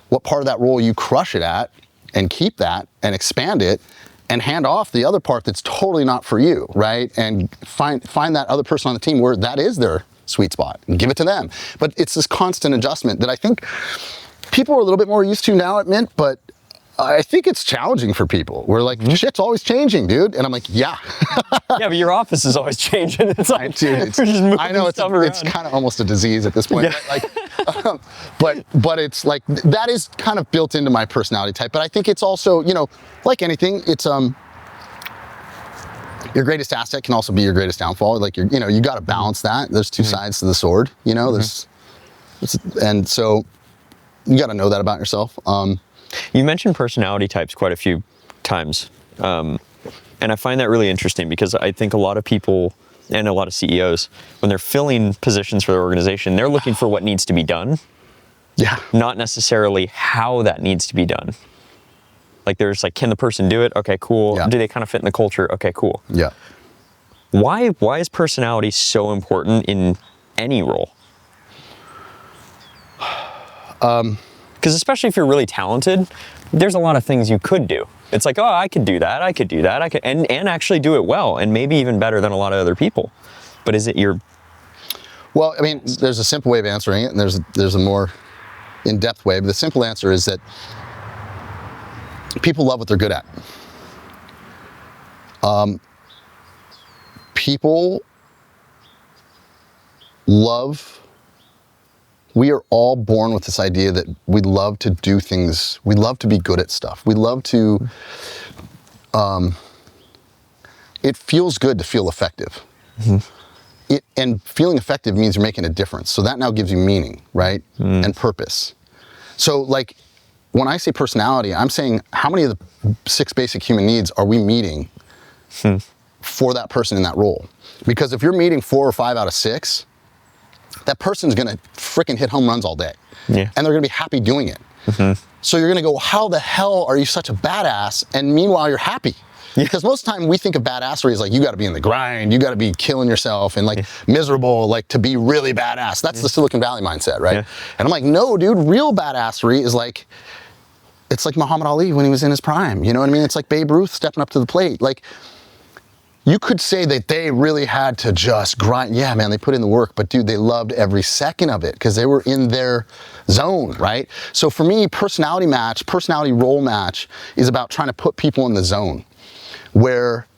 what part of that role you crush it at and keep that and expand it and hand off the other part that's totally not for you, right? And find that other person on the team where that is their sweet spot and give it to them. But it's this constant adjustment that I think people are a little bit more used to now at Mint, but I think it's challenging for people. We're like, shit's always changing, dude. And I'm like, yeah. Yeah, but your office is always changing. It's like, dude, we're just moving I know it's stuff around. It's kind of almost a disease at this point. Yeah. Like, But it's like, that is kind of built into my personality type. But I think it's also, you know, like anything, it's your greatest asset can also be your greatest downfall. Like, you know, you got to balance that. There's two sides to the sword, you know, and so you got to know that about yourself. You mentioned personality types quite a few times. And I find that really interesting because I think a lot of people and a lot of CEOs, when they're filling positions for their organization, they're looking for what needs to be done. Yeah. Not necessarily how that needs to be done. Like, there's like, can the person do it? Okay, cool. Yeah. Do they kind of fit in the culture? Okay, cool. Yeah. Why is personality so important in any role? Because especially if you're really talented, there's a lot of things you could do. It's like, oh, I could do that, I could do that, I could, and actually do it well, and maybe even better than a lot of other people. But is it your... Well, I mean, there's a simple way of answering it, and there's a more in-depth way, but the simple answer is that people love what they're good at. People love... We are all born with this idea that we love to do things, we love to be good at stuff. We love to, it feels good to feel effective. And feeling effective means you're making a difference. So that now gives you meaning, right? And purpose. So like, when I say personality, I'm saying how many of the 6 basic human needs are we meeting for that person in that role? Because if you're meeting 4 or 5 out of 6, that person's gonna freaking hit home runs all day. Yeah. And they're gonna be happy doing it. So you're gonna go, how the hell are you such a badass? And meanwhile, you're happy. Because most of the time we think of badassery as like, you gotta be in the grind, you gotta be killing yourself and like miserable, like to be really badass. That's the Silicon Valley mindset, right? And I'm like, no, dude, real badassery is like, it's like Muhammad Ali when he was in his prime. You know what I mean? It's like Babe Ruth stepping up to the plate. Like, you could say that they really had to just grind. Yeah, man, they put in the work, but dude, they loved every second of it because they were in their zone, right? So for me, personality role match is about trying to put people in the zone where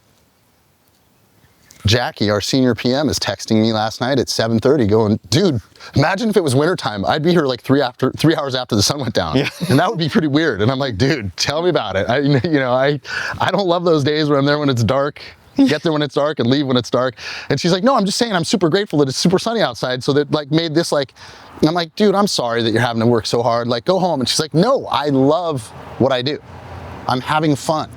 Jackie, our senior PM, is texting me last night at 7:30 going, dude, imagine if it was wintertime. I'd be here like 3 hours after the sun went down. Yeah. And that would be pretty weird. And I'm like, dude, tell me about it. I don't love those days where I'm there when it's dark. Get there when it's dark and leave when it's dark. And she's like, no, I'm just saying I'm super grateful that it's super sunny outside. So that like made this like, and I'm like, dude, I'm sorry that you're having to work so hard. Like, go home. And she's like, no, I love what I do. I'm having fun.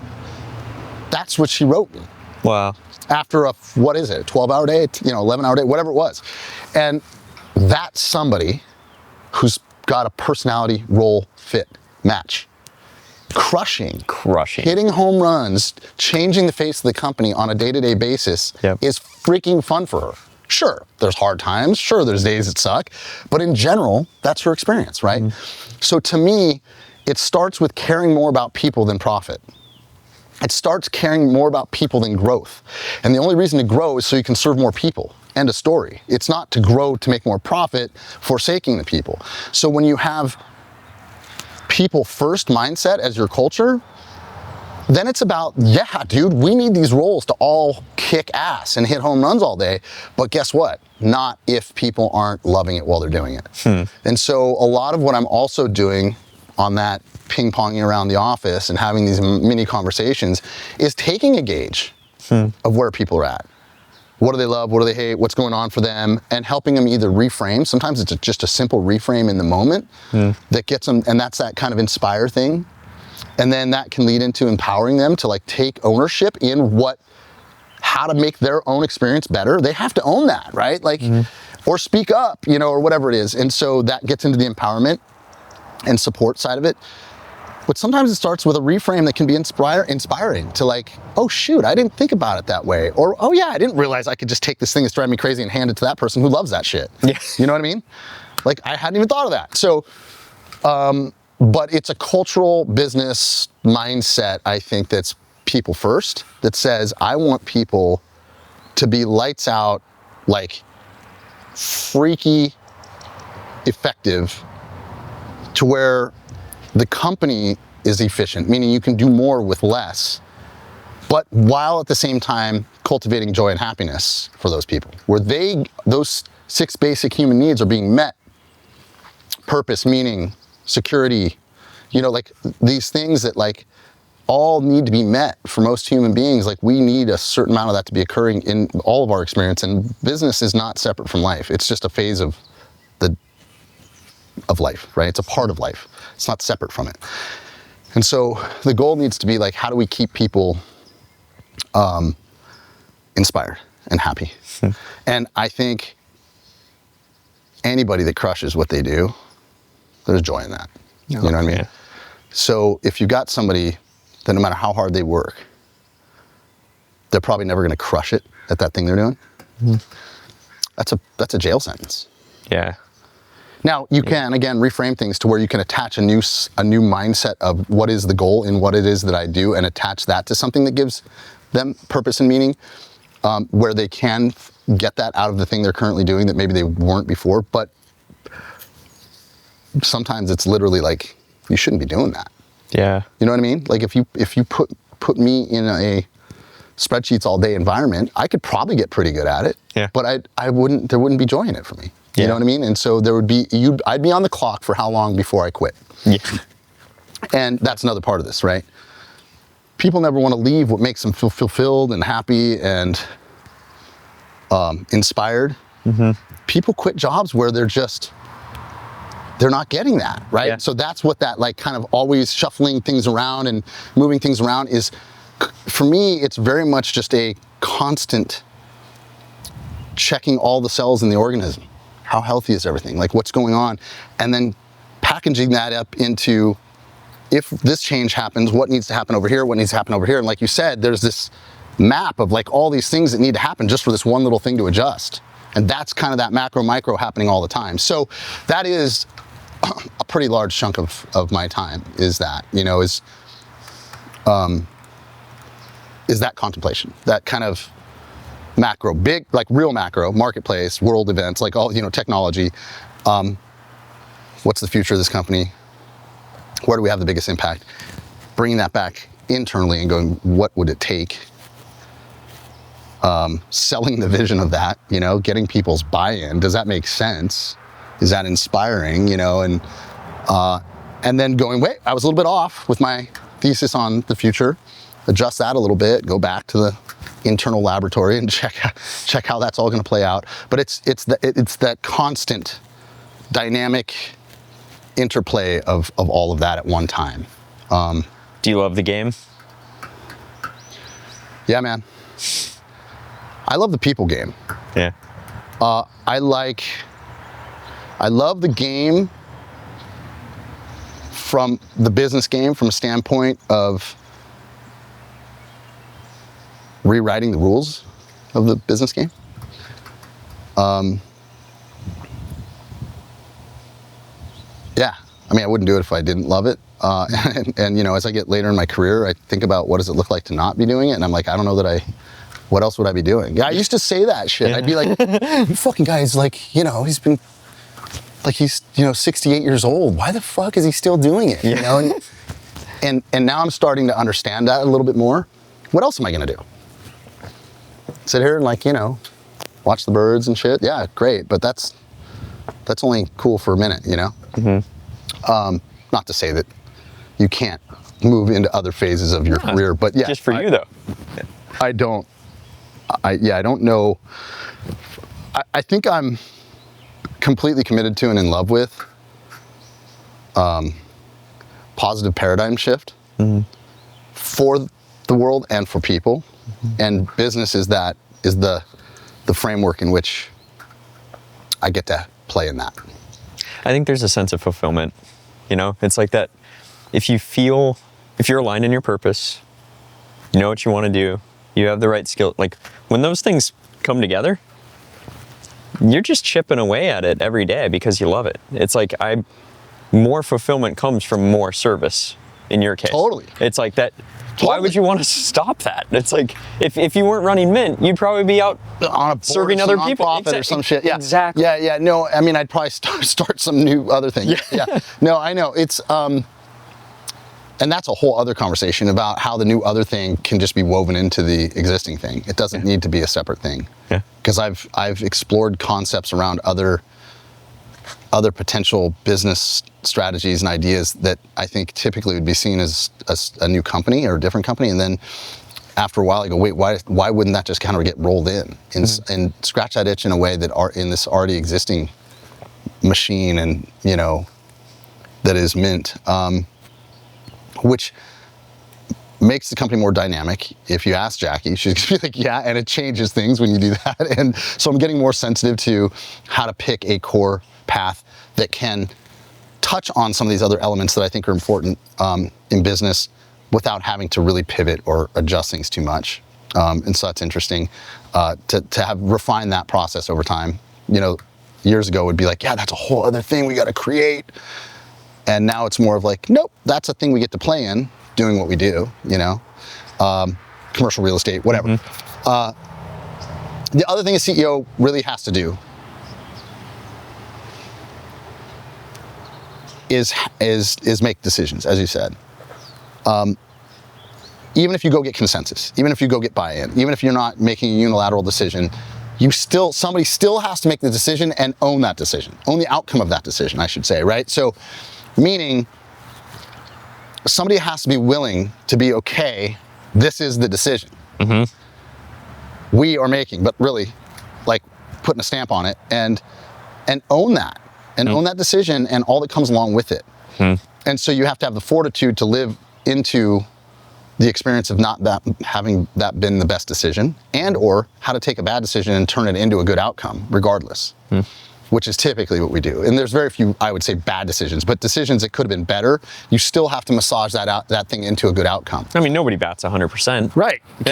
That's what she wrote me. Wow. After a, what is it, 12-hour day, 11-hour day, whatever it was. And that's somebody who's got a personality role fit match. Crushing, hitting home runs, changing the face of the company on a day-to-day basis is freaking fun for her. Sure, there's hard times. Sure, there's days that suck. But in general, that's her experience, right? So to me, it starts with caring more about people than profit. It starts caring more about people than growth. And the only reason to grow is so you can serve more people. End of story. It's not to grow to make more profit, forsaking the people. So when you have people first mindset as your culture, then it's about, yeah, dude, we need these roles to all kick ass and hit home runs all day. But guess what? Not if people aren't loving it while they're doing it. And so a lot of what I'm also doing on that ping-ponging around the office and having these mini conversations is taking a gauge of where people are at. What do they love? What do they hate? What's going on for them? And helping them either reframe. Sometimes it's just a simple reframe in the moment that gets them, and that's that kind of inspire thing. And then that can lead into empowering them to like take ownership in how to make their own experience better. They have to own that, right? Like, or speak up, or whatever it is. And so that gets into the empowerment and support side of it. But sometimes it starts with a reframe that can be inspiring to like, oh shoot, I didn't think about it that way. Or, oh yeah, I didn't realize I could just take this thing that's driving me crazy and hand it to that person who loves that shit. Yeah. You know what I mean? Like, I hadn't even thought of that. So, but it's a cultural business mindset, I think, that's people first, that says, I want people to be lights out, like freaky effective, to where the company is efficient, meaning you can do more with less, but while at the same time cultivating joy and happiness for those people, where those 6 basic human needs are being met purpose, meaning, security, you know, like these things that like all need to be met for most human beings. Like we need a certain amount of that to be occurring in all of our experience, and business is not separate from life. It's just a phase of life, right? It's a part of life. It's not separate from it. And so the goal needs to be like, how do we keep people inspired and happy? And I think anybody that crushes what they do, there's joy in that. You know what I mean? Yeah. So if you got somebody that no matter how hard they work, they're probably never going to crush it at that thing they're doing. That's a jail sentence. Yeah. Now you can again reframe things to where you can attach a new mindset of what is the goal in what it is that I do, and attach that to something that gives them purpose and meaning, where they can get that out of the thing they're currently doing that maybe they weren't before. But sometimes it's literally like, you shouldn't be doing that. Yeah. You know what I mean? Like if you put me in a spreadsheets all day environment, I could probably get pretty good at it. Yeah. But there wouldn't be joy in it for me. You Yeah. know what I mean? And so I'd be on the clock for how long before I quit. Yeah. And that's another part of this, right? People never want to leave what makes them feel fulfilled and happy and inspired. People quit jobs where they're not getting that, right? Yeah. So that's what that like kind of always shuffling things around and moving things around is. For me, it's very much just a constant checking all the cells in the organism. How healthy is everything? Like what's going on? And then packaging that up into, if this change happens, what needs to happen over here? What needs to happen over here? And like you said, there's this map of like all these things that need to happen just for this one little thing to adjust. And that's kind of that macro micro happening all the time. So that is a pretty large chunk of my time is that, you know, is that contemplation, that kind of macro, big, like real macro, marketplace, world events, like all, you know, technology. What's the future of this company? Where do we have the biggest impact? Bringing that back internally and going, what would it take? Selling the vision of that, you know, getting people's buy-in. Does that make sense? Is that inspiring, you know? And then going, wait, I was a little bit off with my thesis on the future. Adjust that a little bit, go back to the internal laboratory and check how that's all going to play out. But it's that constant dynamic interplay of all of that at one time. Do you love the game? Yeah, man. I love the people game. Yeah. I love the game from the business game from a standpoint of rewriting the rules of the business game. Yeah, I mean, I wouldn't do it if I didn't love it. And you know, as I get later in my career, I think about what does it look like to not be doing it, and I'm like, I don't know that what else would I be doing? Yeah, I used to say that shit. Yeah. I'd be like, you fucking guy's like, you know, he's 68 years old. Why the fuck is he still doing it? You know, and now I'm starting to understand that a little bit more. What else am I gonna do? Sit here and like, you know, watch the birds and shit. Yeah, great, but that's only cool for a minute, you know? Not to say that you can't move into other phases of your career, but yeah. Just for you though. I don't know. I think I'm completely committed to and in love with positive paradigm shift for the world and for people. And business is the framework in which I get to play in that. I think there's a sense of fulfillment. You know, it's like that. If you're aligned in your purpose, you know what you want to do, you have the right skill. Like when those things come together, you're just chipping away at it every day because you love it. It's like more fulfillment comes from more service in your case. Totally. It's like that. Why would you want to stop that? It's like if you weren't running Mint, you'd probably be out on a serving other people or some shit. Yeah, exactly. Yeah. No, I mean, I'd probably start some new other thing. Yeah. No, I know. It's and that's a whole other conversation about how the new other thing can just be woven into the existing thing. It doesn't need to be a separate thing. Yeah. Because I've explored concepts around other other potential business strategies and ideas that I think typically would be seen as a new company or a different company. And then after a while, I go, wait, why wouldn't that just kind of get rolled in and scratch that itch in a way that are in this already existing machine and, that is Mint, which makes the company more dynamic. If you ask Jackie, she's gonna be like, yeah, and it changes things when you do that. And so I'm getting more sensitive to how to pick a core path that can touch on some of these other elements that I think are important in business without having to really pivot or adjust things too much. And so that's interesting to have refined that process over time. Years ago would be like, yeah, that's a whole other thing we got to create. And now it's more of like, nope, that's a thing we get to play in, doing what we do, commercial real estate, whatever. The other thing a CEO really has to do is make decisions, as you said. Even if you go get consensus, even if you go get buy-in, even if you're not making a unilateral decision, somebody still has to make the decision and own that decision, own the outcome of that decision, I should say, right? So, meaning somebody has to be willing to be, okay, this is the decision we are making, but really like putting a stamp on it and own that and own that decision and all that comes along with it. And so you have to have the fortitude to live into the experience of not having that been the best decision, and or how to take a bad decision and turn it into a good outcome regardless, which is typically what we do. And there's very few, I would say, bad decisions, but decisions that could have been better, you still have to massage that thing into a good outcome. I mean, nobody bats 100%. Right, you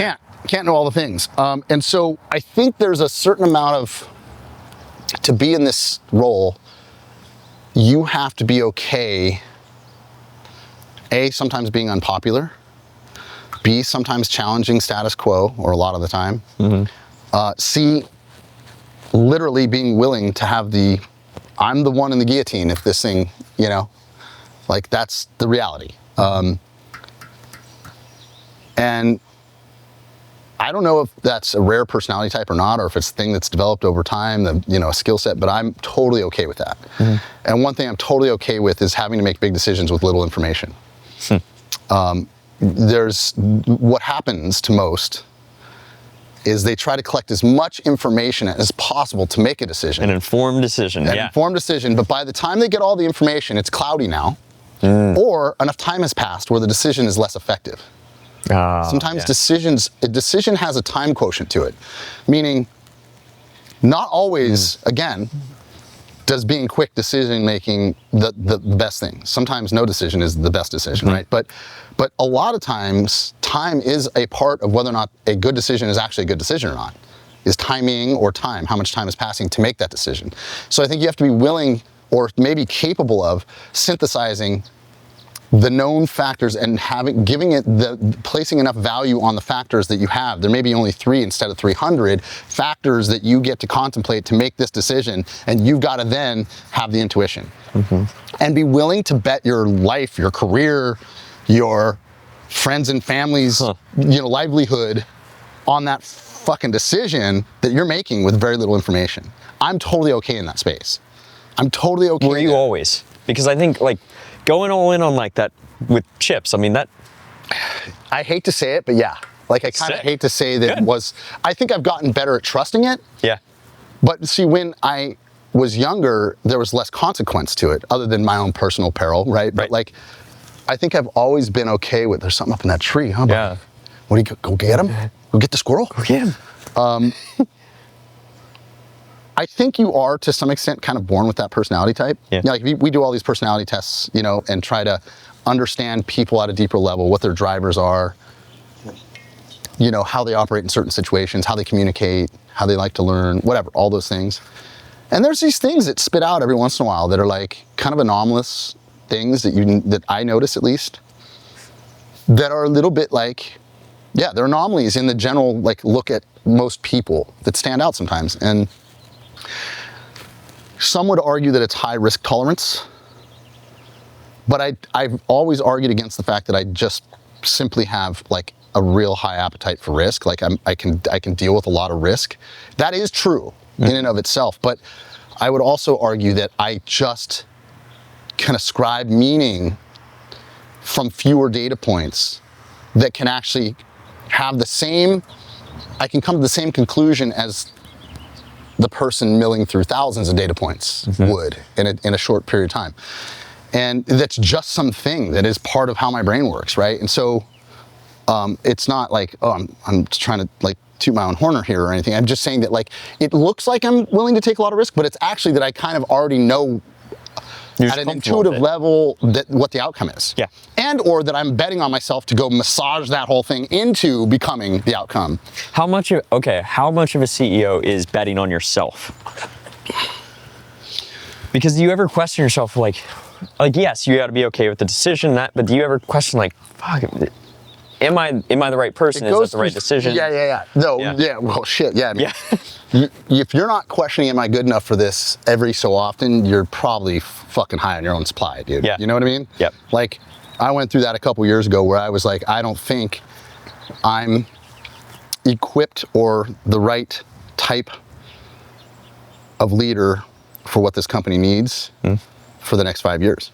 can't know all the things. And so I think there's a certain amount of, to be in this role, you have to be okay, A, sometimes being unpopular, B, sometimes challenging status quo, or a lot of the time. C, literally being willing to have I'm the one in the guillotine if this thing, like that's the reality. And I don't know if that's a rare personality type or not, or if it's a thing that's developed over time, a skill set, but I'm totally okay with that. And one thing I'm totally okay with is having to make big decisions with little information. What happens to most is they try to collect as much information as possible to make a decision. An informed decision, informed decision, but by the time they get all the information, it's cloudy now, or enough time has passed where the decision is less effective. Sometimes a decision has a time quotient to it, meaning not always, again, does being quick decision making the best thing. Sometimes no decision is the best decision, right? But a lot of times, time is a part of whether or not a good decision is actually a good decision or not. Is timing or time, how much time is passing to make that decision. So I think you have to be willing, or maybe capable of, synthesizing the known factors and placing enough value on the factors that you have. There may be only 3 instead of 300 factors that you get to contemplate to make this decision, and you've got to then have the intuition. And be willing to bet your life, your career, your friends and family's livelihood on that fucking decision that you're making with very little information. I'm totally okay in that space. I'm totally okay. Were you always? Because I think going all in on like that with chips, I mean that. I hate to say it, but yeah. I kind of hate to say that it was. I think I've gotten better at trusting it. Yeah. But see, when I was younger, there was less consequence to it, other than my own personal peril, right? But I think I've always been okay with. There's something up in that tree, huh? Yeah. What do you go get him? Go get the squirrel. Go get him. I think you are, to some extent, kind of born with that personality type. Yeah. We do all these personality tests, and try to understand people at a deeper level, what their drivers are, how they operate in certain situations, how they communicate, how they like to learn, whatever, all those things. And there's these things that spit out every once in a while that are kind of anomalous things that I notice, at least, that are a little bit they're anomalies in the general look at most people that stand out sometimes. And some would argue that it's high risk tolerance, but I've always argued against the fact that I just simply have a real high appetite for risk. I can deal with a lot of risk. That is true in and of itself, but I would also argue that I just can ascribe meaning from fewer data points that can actually have the same, I can come to the same conclusion as the person milling through thousands of data points would in a short period of time. And that's just something that is part of how my brain works, right? And so it's not like, oh, I'm just trying to like toot my own horn here or anything. I'm just saying that like, it looks like I'm willing to take a lot of risk, but it's actually that I kind of already know at an intuitive level that what the outcome is. Yeah. And or that I'm betting on myself to go massage that whole thing into becoming the outcome. How much of a CEO is betting on yourself? Because do you ever question yourself like yes, you got to be okay with the decision, but do you ever question like, fuck, am I the right person? Is that the right decision? Yeah. No, yeah. Well, shit. Yeah. I mean, if you're not questioning, am I good enough for this every so often, you're probably fucking high on your own supply, dude. Yeah. You know what I mean? Yep. Like, I went through that a couple years ago where I was like, I don't think I'm equipped or the right type of leader for what this company needs for the next 5 years.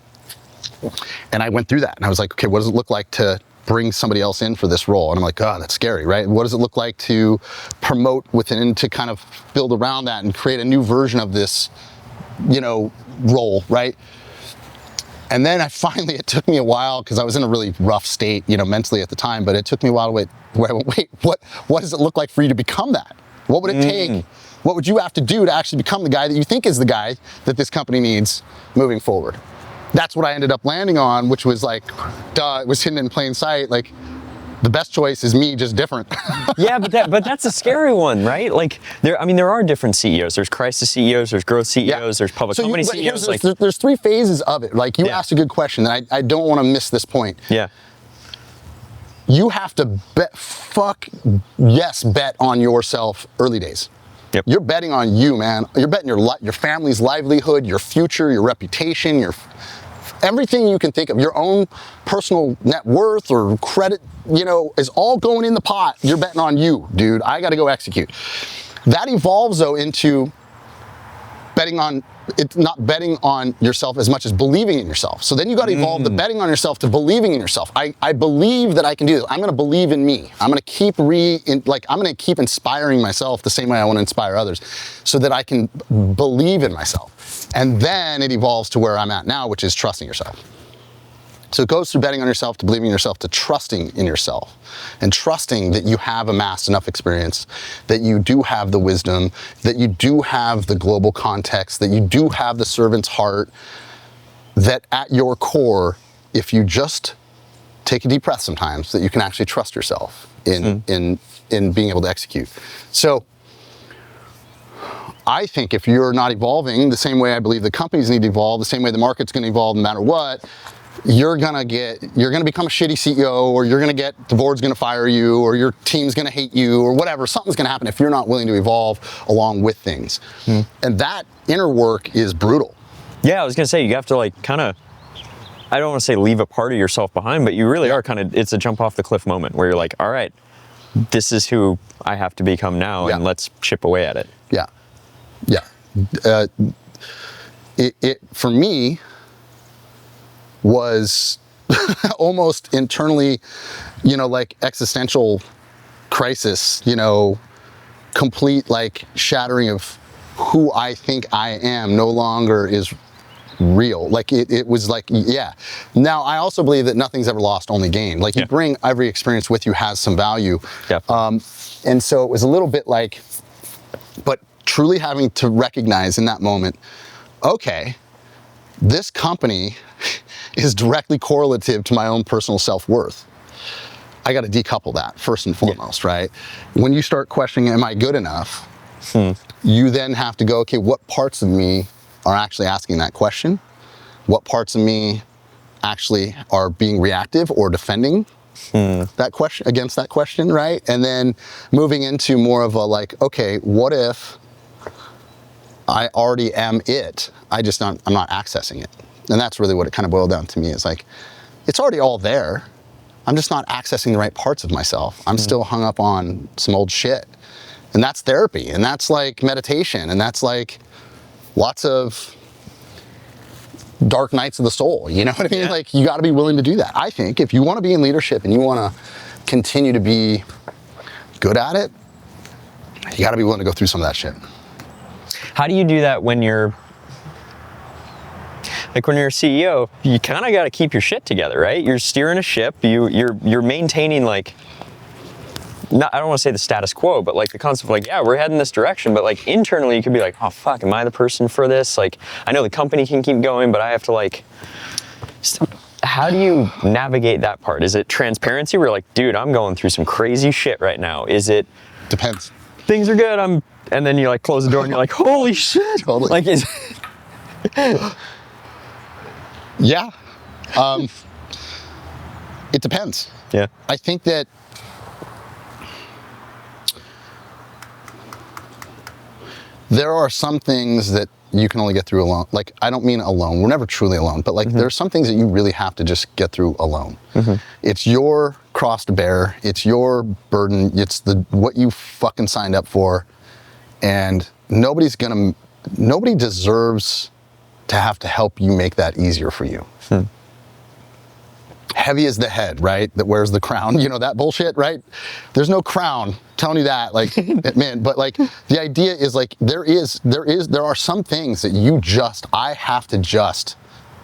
And I went through that and I was like, okay, what does it look like to bring somebody else in for this role? And I'm like, oh, that's scary, right? What does it look like to promote within, to kind of build around that and create a new version of this, role, right? And then it took me a while because I was in a really rough state, mentally at the time, but it took me a while to wait, what does it look like for you to become that? What would it take? What would you have to do to actually become the guy that you think is the guy that this company needs moving forward? That's what I ended up landing on, which was like, it was hidden in plain sight. Like, the best choice is me, just different. Yeah, but that's a scary one, right? Like, there are different CEOs. There's crisis CEOs, there's growth CEOs, there's public company CEOs. There's three phases of it. Like, you asked a good question, and I don't want to miss this point. Yeah. You have to bet on yourself early days. Yep. You're betting on you, man. You're betting your family's livelihood, your future, your reputation, everything you can think of, your own personal net worth or credit, is all going in the pot. You're betting on you, dude. I got to go execute. That evolves though into not betting on yourself as much as believing in yourself. So then you got to evolve the betting on yourself to believing in yourself. I believe that I can do this. I'm going to believe in me. I'm going to keep I'm going to keep inspiring myself the same way I want to inspire others so that I can believe in myself. And then it evolves to where I'm at now, which is trusting yourself. So it goes through betting on yourself to believing in yourself to trusting in yourself and trusting that you have amassed enough experience, that you do have the wisdom, that you do have the global context, that you do have the servant's heart, that at your core, if you just take a deep breath sometimes, that you can actually trust yourself in being able to execute. So I think if you're not evolving the same way I believe the companies need to evolve, the same way the market's going to evolve no matter what, you're gonna become a shitty CEO, or the board's gonna fire you, or your team's gonna hate you, or whatever. Something's gonna happen if you're not willing to evolve along with things. And that inner work is brutal. Yeah, I was gonna say, you have to I don't want to say leave a part of yourself behind, but you really are it's a jump off the cliff moment where you're like, all right, this is who I have to become now, and let's chip away at it. Yeah. It for me was almost internally, existential crisis, complete shattering of who I think I am no longer is real. It was Now I also believe that nothing's ever lost, only gained. You bring every experience with you has some value. Yeah. And so it was a little bit but truly having to recognize in that moment, okay, this company is directly correlative to my own personal self-worth. I got to decouple that first and foremost, right? When you start questioning, am I good enough? You then have to go, okay, what parts of me are actually asking that question? What parts of me actually are being reactive or defending that question against that question, right? And then moving into more of a okay, what if I already am it? I'm not accessing it. And that's really what it kind of boiled down to me. It's it's already all there. I'm just not accessing the right parts of myself. I'm still hung up on some old shit. And that's therapy. And that's meditation. And that's lots of dark nights of the soul, you know what I mean? Yeah. Like, you got to be willing to do that. I think if you want to be in leadership and you want to continue to be good at it, you got to be willing to go through some of that shit. How do you do that when you're a CEO? You kind of got to keep your shit together, right? You're steering a ship. You're maintaining, like, I don't want to say the status quo, but like the concept of like, yeah, we're heading this direction, but like internally you could be like, oh fuck, am I the person for this? Like, I know the company can keep going, but I have to like, how do you navigate that part? Is it transparency? We're like, dude, I'm going through some crazy shit right now. Is it? Depends. Things are good. And then you like close the door and you're like, holy shit. Totally. Like, Yeah. It depends. Yeah. I think that there are some things that you can only get through alone. Like, I don't mean alone. We're never truly alone, but like, there are some things that you really have to just get through alone. It's your cross to bear. It's your burden. It's what you fucking signed up for. And nobody deserves to have to help you make that easier for you. Heavy is the head, right? That wears the crown, you know, that bullshit, right? There's no crown telling you that, like, man, but like, the idea is like, there are some things that I have to just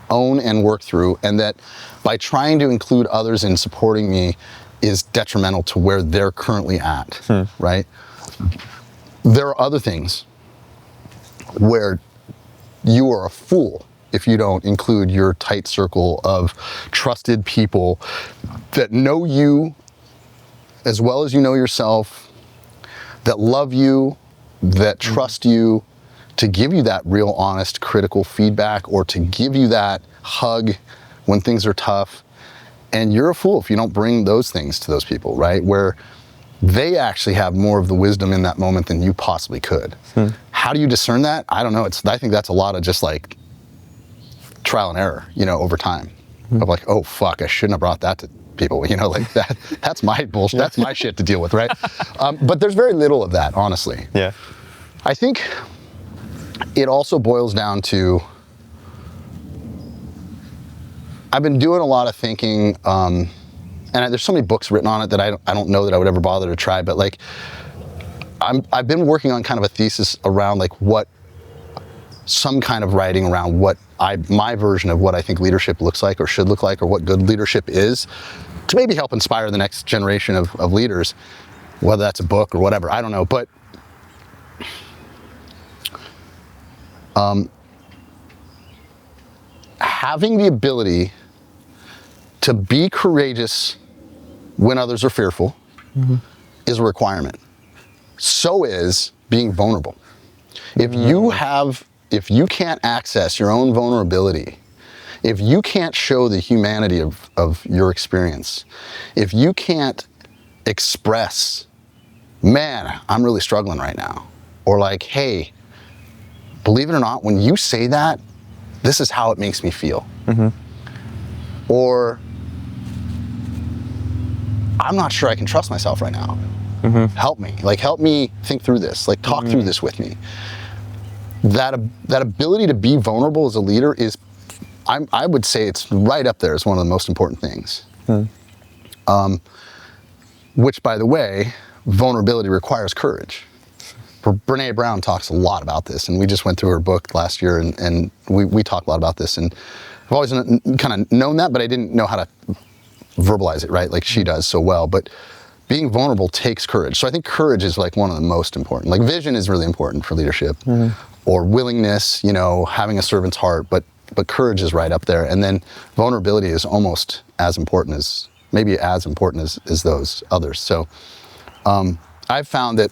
own and work through, and that by trying to include others in supporting me is detrimental to where they're currently at, right? There are other things where you are a fool if you don't include your tight circle of trusted people that know you as well as you know yourself, that love you, that trust you, to give you that real, honest, critical feedback, or to give you that hug when things are tough. And you're a fool if you don't bring those things to those people, right? Where they actually have more of the wisdom in that moment than you possibly could. How do you discern that? I don't know. I think that's a lot of just like trial and error, you know, over time. Of like, oh fuck, I shouldn't have brought that to people, you know, like that's my bullshit, that's my shit to deal with, right? But there's very little of that, honestly. Yeah. I think it also boils down to, I've been doing a lot of thinking, and there's so many books written on it that I don't know that I would ever bother to try, but like, I've been working on kind of a thesis around like some kind of writing around my version of what I think leadership looks like or should look like, or what good leadership is, to maybe help inspire the next generation of leaders, whether that's a book or whatever, I don't know. But having the ability to be courageous when others are fearful is a requirement. So is being vulnerable. If you can't access your own vulnerability, if you can't show the humanity of your experience, if you can't express, man, I'm really struggling right now, or like, hey, believe it or not, when you say that, this is how it makes me feel. Or, I'm not sure I can trust myself right now. Help me, help me think through this, talk through this with me. That ability to be vulnerable as a leader is, I would say it's right up there as one of the most important things. Which, by the way, vulnerability requires courage. Brene Brown talks a lot about this, and we just went through her book last year, and we talked a lot about this, and I've always kind of known that, but I didn't know how to verbalize it, right, like she does so well. But being vulnerable takes courage. So I think courage is like one of the most important. Like, vision is really important for leadership, or willingness, you know, having a servant's heart, but courage is right up there. And then vulnerability is almost as important as those others. So I've found that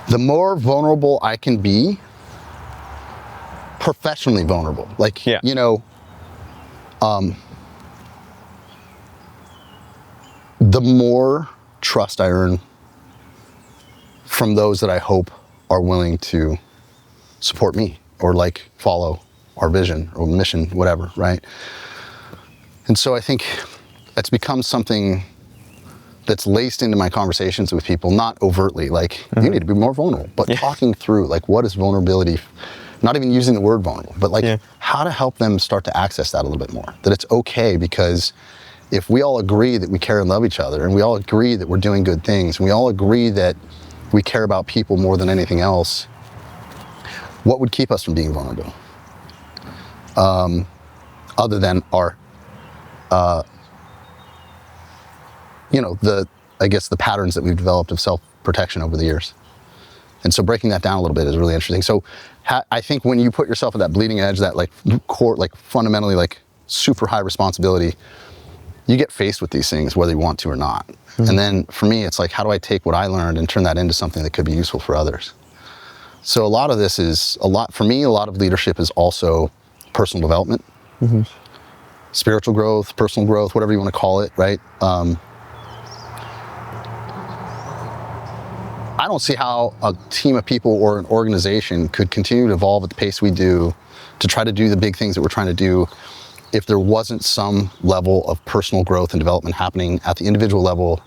the more vulnerable I can be, professionally vulnerable, you know, the more trust I earn from those that I hope are willing to support me or follow our vision or mission, whatever, right? And so I think it's become something that's laced into my conversations with people, not overtly, like, you need to be more vulnerable, but talking through, like, what is vulnerability? Not even using the word vulnerable, but like how to help them start to access that a little bit more. That it's okay, because if we all agree that we care and love each other, and we all agree that we're doing good things, and we all agree that we care about people more than anything else, what would keep us from being vulnerable? Other than our, I guess the patterns that we've developed of self-protection over the years. And so breaking that down a little bit is really interesting. So I think when you put yourself at that bleeding edge, that like core, like fundamentally like super high responsibility, you get faced with these things whether you want to or not. And then for me, it's like, how do I take what I learned and turn that into something that could be useful for others? So a lot of this is for me, a lot of leadership is also personal development, spiritual growth, personal growth, whatever you want to call it, right? I don't see how a team of people or an organization could continue to evolve at the pace we do to try to do the big things that we're trying to do if there wasn't some level of personal growth and development happening at the individual level,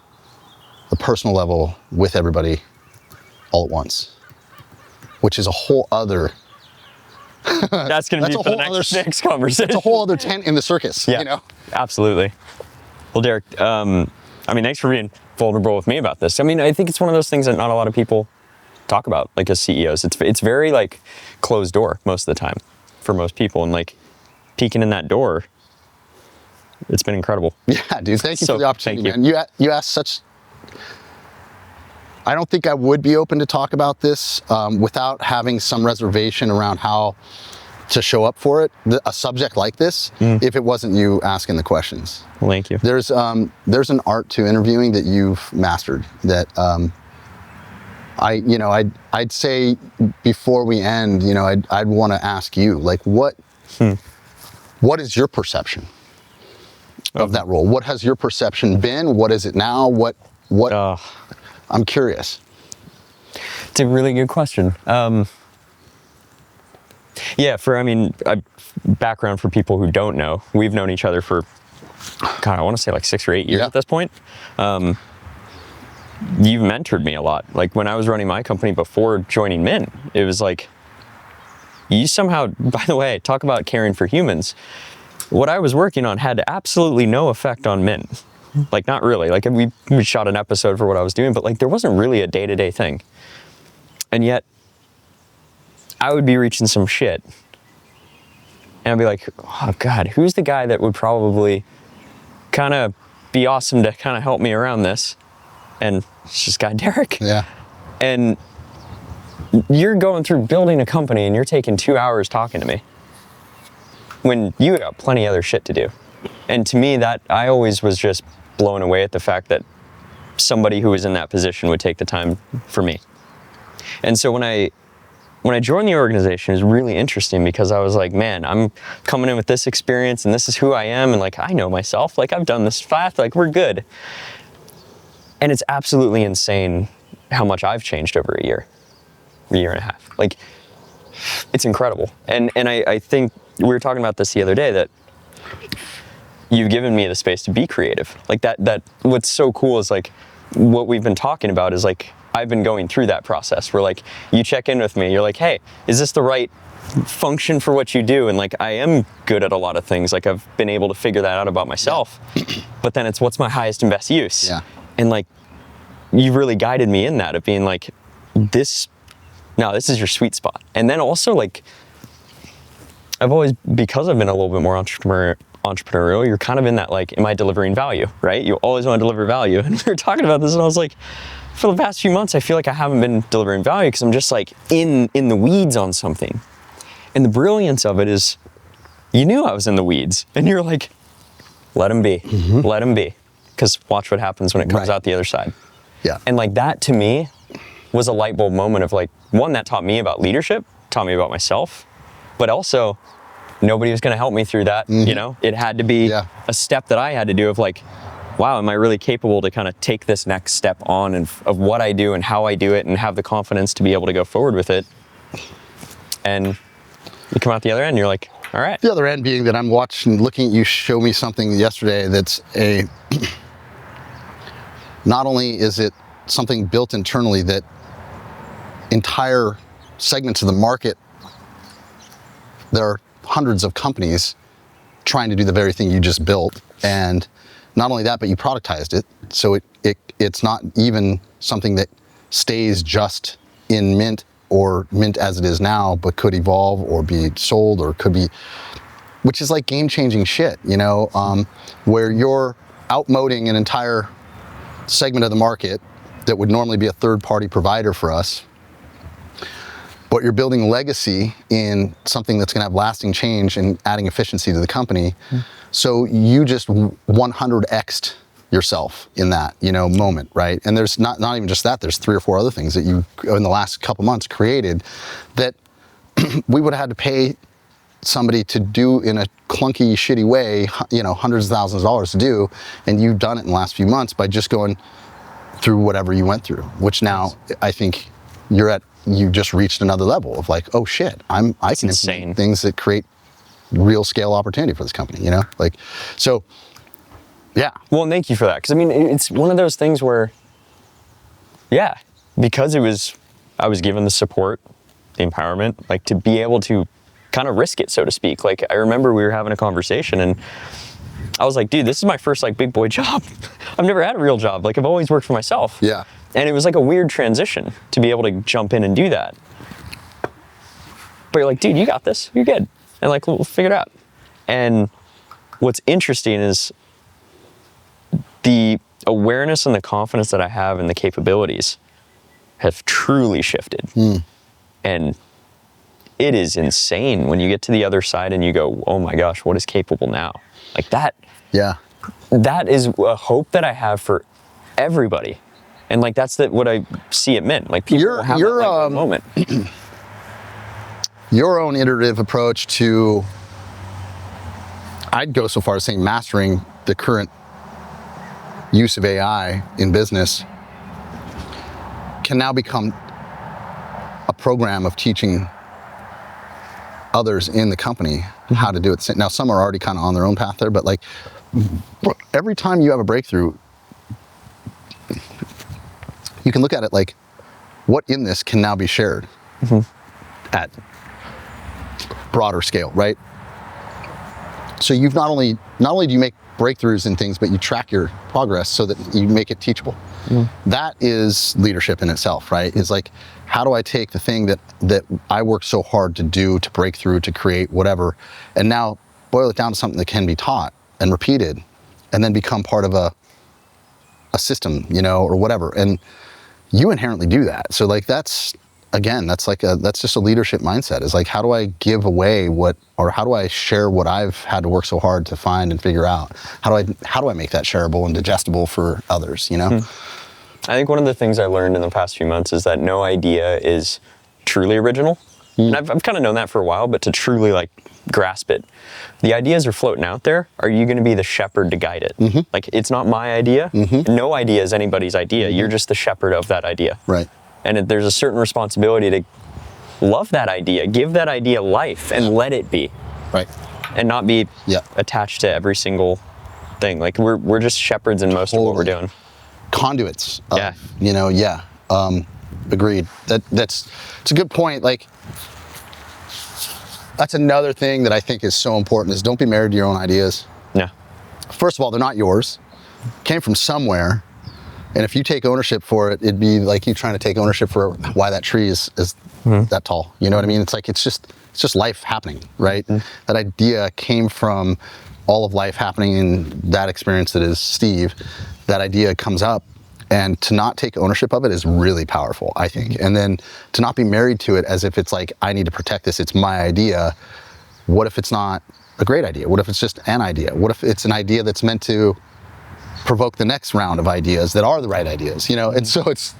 the personal level, with everybody all at once, which is a whole other... That's going to be for the next conversation. It's a whole other tent in the circus, you know? Absolutely. Well, Derek, thanks for being vulnerable with me about this. I mean, I think it's one of those things that not a lot of people talk about, like as CEOs. It's very like closed door most of the time for most people, and like peeking in that door, it's been incredible. Yeah, dude. Thank you for the opportunity, man. You asked such... I don't think I would be open to talk about this without having some reservation around how to show up for it, a subject like this, if it wasn't you asking the questions. Well, thank you. There's an art to interviewing that you've mastered that I'd say before we end, I'd want to ask you, like, what is your perception of that role? What has your perception been? What is it now? What I'm curious. It's a really good question. Background for people who don't know, we've known each other for, God, I want to say like 6 or 8 years at this point. You've mentored me a lot. Like when I was running my company before joining MYNT, it was like, you somehow, by the way, talk about caring for humans. What I was working on had absolutely no effect on MYNT. Like, not really. Like, we shot an episode for what I was doing, but like, there wasn't really a day-to-day thing. And yet, I would be reaching some shit. And I'd be like, oh God, who's the guy that would probably kind of be awesome to kind of help me around this? And it's just guy Derek. Yeah. And you're going through building a company and you're taking 2 hours talking to me when you got plenty of other shit to do. And to me, that I always was just blown away at the fact that somebody who was in that position would take the time for me. And so when I joined the organization, it was really interesting because I was like, man, I'm coming in with this experience and this is who I am. And like, I know myself, like I've done this path, like we're good. And it's absolutely insane how much I've changed over a year and a half. Like, it's incredible. And I think we were talking about this the other day, that you've given me the space to be creative. Like that what's so cool is like, what we've been talking about is like, I've been going through that process where like, you check in with me, you're like, hey, is this the right function for what you do? And like, I am good at a lot of things. Like I've been able to figure that out about myself, but then it's what's my highest and best use. Yeah. And like, you really guided me in that of being like, this is your sweet spot. And then also like, because I've been a little bit more entrepreneurial, you're kind of in that like, am I delivering value, right? You always want to deliver value. And we were talking about this and I was like, for the past few months, I feel like I haven't been delivering value because I'm just like in the weeds on something. And the brilliance of it is, you knew I was in the weeds and you're like, let him be, let him be. Because watch what happens when it comes out the other side. Yeah. And like that to me was a light bulb moment of like, one, that taught me about leadership, taught me about myself, but also nobody was going to help me through that. You know, it had to be a step that I had to do of like, wow, am I really capable to kind of take this next step on and of what I do and how I do it and have the confidence to be able to go forward with it. And you come out the other end, you're like, all right. The other end being that I'm looking at you show me something yesterday that's not only is it something built internally that entire segments of the market, there are hundreds of companies trying to do the very thing you just built. And not only that, but you productized it. So it's not even something that stays just in Mint or Mint as it is now, but could evolve or be sold or could be, which is like game-changing shit, you know, where you're outmoding an entire segment of the market that would normally be a third-party provider for us, but you're building legacy in something that's gonna have lasting change and adding efficiency to the company. So you just 100x'd yourself in that, you know, moment, right? And there's not even just that, there's 3 or 4 other things that you, in the last couple months, created that we would have had to pay somebody to do in a clunky, shitty way, you know, hundreds of thousands of dollars to do, and you've done it in the last few months by just going through whatever you went through, which now I think you just reached another level of like, oh shit, I can implement things that create real scale opportunity for this company, you know? Like, so, yeah. Well, thank you for that. Because I mean, it's one of those things where, yeah, because I was given the support, the empowerment, like to be able to kind of risk it, so to speak. Like, I remember we were having a conversation and I was like, dude, this is my first like big boy job. I've never had a real job. Like, I've always worked for myself. Yeah. And it was like a weird transition to be able to jump in and do that. But you're like, dude, you got this. You're good. And like, we'll figure it out. And what's interesting is the awareness and the confidence that I have in the capabilities have truly shifted. And it is insane when you get to the other side and you go, oh my gosh, what is capable now? Like that. Yeah. That is a hope that I have for everybody. And like, that's what I see it meant. Like people have that moment. Your own iterative approach to, I'd go so far as saying mastering the current use of AI in business can now become a program of teaching others in the company how to do it. Now, some are already kind of on their own path there, but like every time you have a breakthrough, you can look at it like, what in this can now be shared at broader scale, right? So you've not only do you make breakthroughs in things, but you track your progress so that you make it teachable. That is leadership in itself, right? It's like, how do I take the thing that I worked so hard to do, to break through, to create whatever, and now boil it down to something that can be taught and repeated, and then become part of a system, you know, or whatever. And you inherently do that. So like, that's just a leadership mindset, is like, how do I give away how do I share what I've had to work so hard to find and figure out? How do I make that shareable and digestible for others, you know? I think one of the things I learned in the past few months is that no idea is truly original. And I've kind of known that for a while, but to truly like grasp it, the ideas are floating out there. Are you going to be the shepherd to guide it? Like, it's not my idea. No idea is anybody's idea. You're just the shepherd of that idea. Right. And there's a certain responsibility to love that idea, give that idea life, and let it be. Right. And not be attached to every single thing. Like, we're just shepherds in most of what we're doing. Conduits. You know, agreed. It's a good point. Like, that's another thing that I think is so important, is don't be married to your own ideas. Yeah. First of all, they're not yours. Came from somewhere. And if you take ownership for it, it'd be like you trying to take ownership for why that tree is that tall. You know what I mean? It's like, it's just life happening, right? That idea came from all of life happening in that experience that is Steve. That idea comes up, and to not take ownership of it is really powerful, I think. And then to not be married to it as if it's like, I need to protect this, it's my idea. What if it's not a great idea? What if it's just an idea? What if it's an idea that's meant to provoke the next round of ideas that are the right ideas, you know? And so it's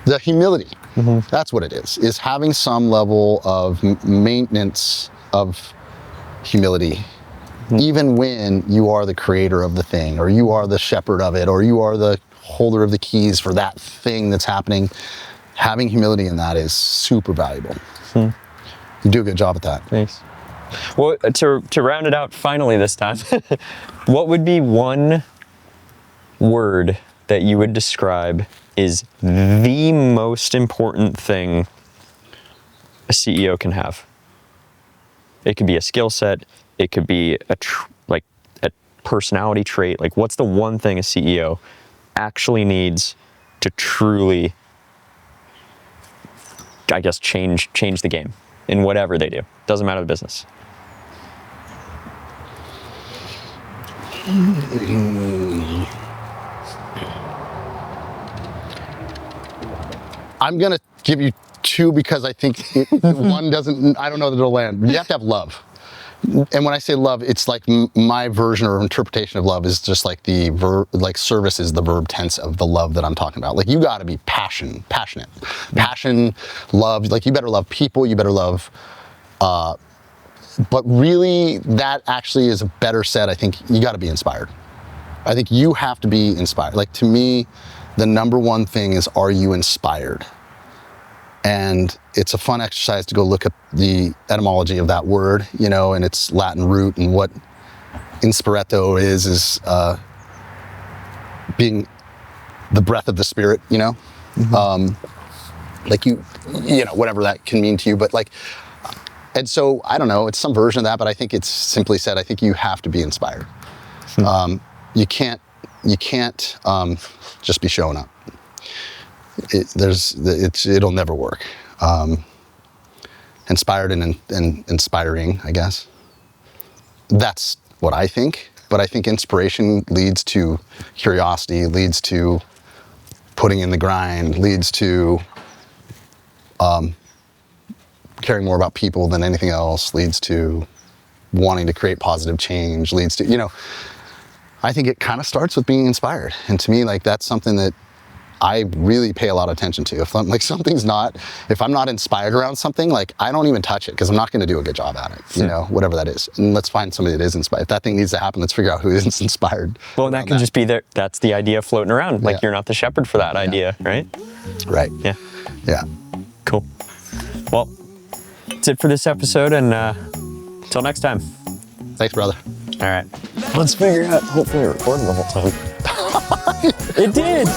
the humility. That's what it is having some level of maintenance of humility, even when you are the creator of the thing, or you are the shepherd of it, or you are the holder of the keys for that thing that's happening. Having humility in that is super valuable. You do a good job at that. Thanks. Well, to round it out finally this time, what would be one word that you would describe is the most important thing a CEO can have? It could be a skill set. It could be a personality trait. Like, what's the one thing a CEO actually needs to truly, I guess, change the game in whatever they do? Doesn't matter the business. I'm gonna give you two because I think one doesn't, I don't know that it'll land. You have to have love. And when I say love, it's like my version or interpretation of love is just like the verb, like service is the verb tense of the love that I'm talking about. Like, you gotta be passionate, passion, love, like you better love people, you better love, but really that actually is a better said. I think you gotta be inspired. I think you have to be inspired. Like, to me, the number one thing is, are you inspired? And it's a fun exercise to go look at the etymology of that word, you know, and its Latin root, and what inspireto is being the breath of the spirit, you know? Like you know, whatever that can mean to you, but like, and so, I don't know, it's some version of that, but I think it's simply said, I think you have to be inspired. You can't just be showing up. It'll never work. Inspired and inspiring, I guess. That's what I think. But I think inspiration leads to curiosity, leads to putting in the grind, leads to caring more about people than anything else, leads to wanting to create positive change, leads to, you know, I think it kind of starts with being inspired. And to me, like, that's something that I really pay a lot of attention to. If I'm like, if I'm not inspired around something, like, I don't even touch it, because I'm not going to do a good job at it, you know, whatever that is. And let's find somebody that is inspired. If that thing needs to happen, let's figure out who is inspired. Well, that can just be that's the idea floating around. Like, you're not the shepherd for that idea, right? Right. Yeah. Yeah. Cool. Well, that's it for this episode, and until next time. Thanks, brother. All right. Let's figure out, hopefully it recorded the whole time. It did.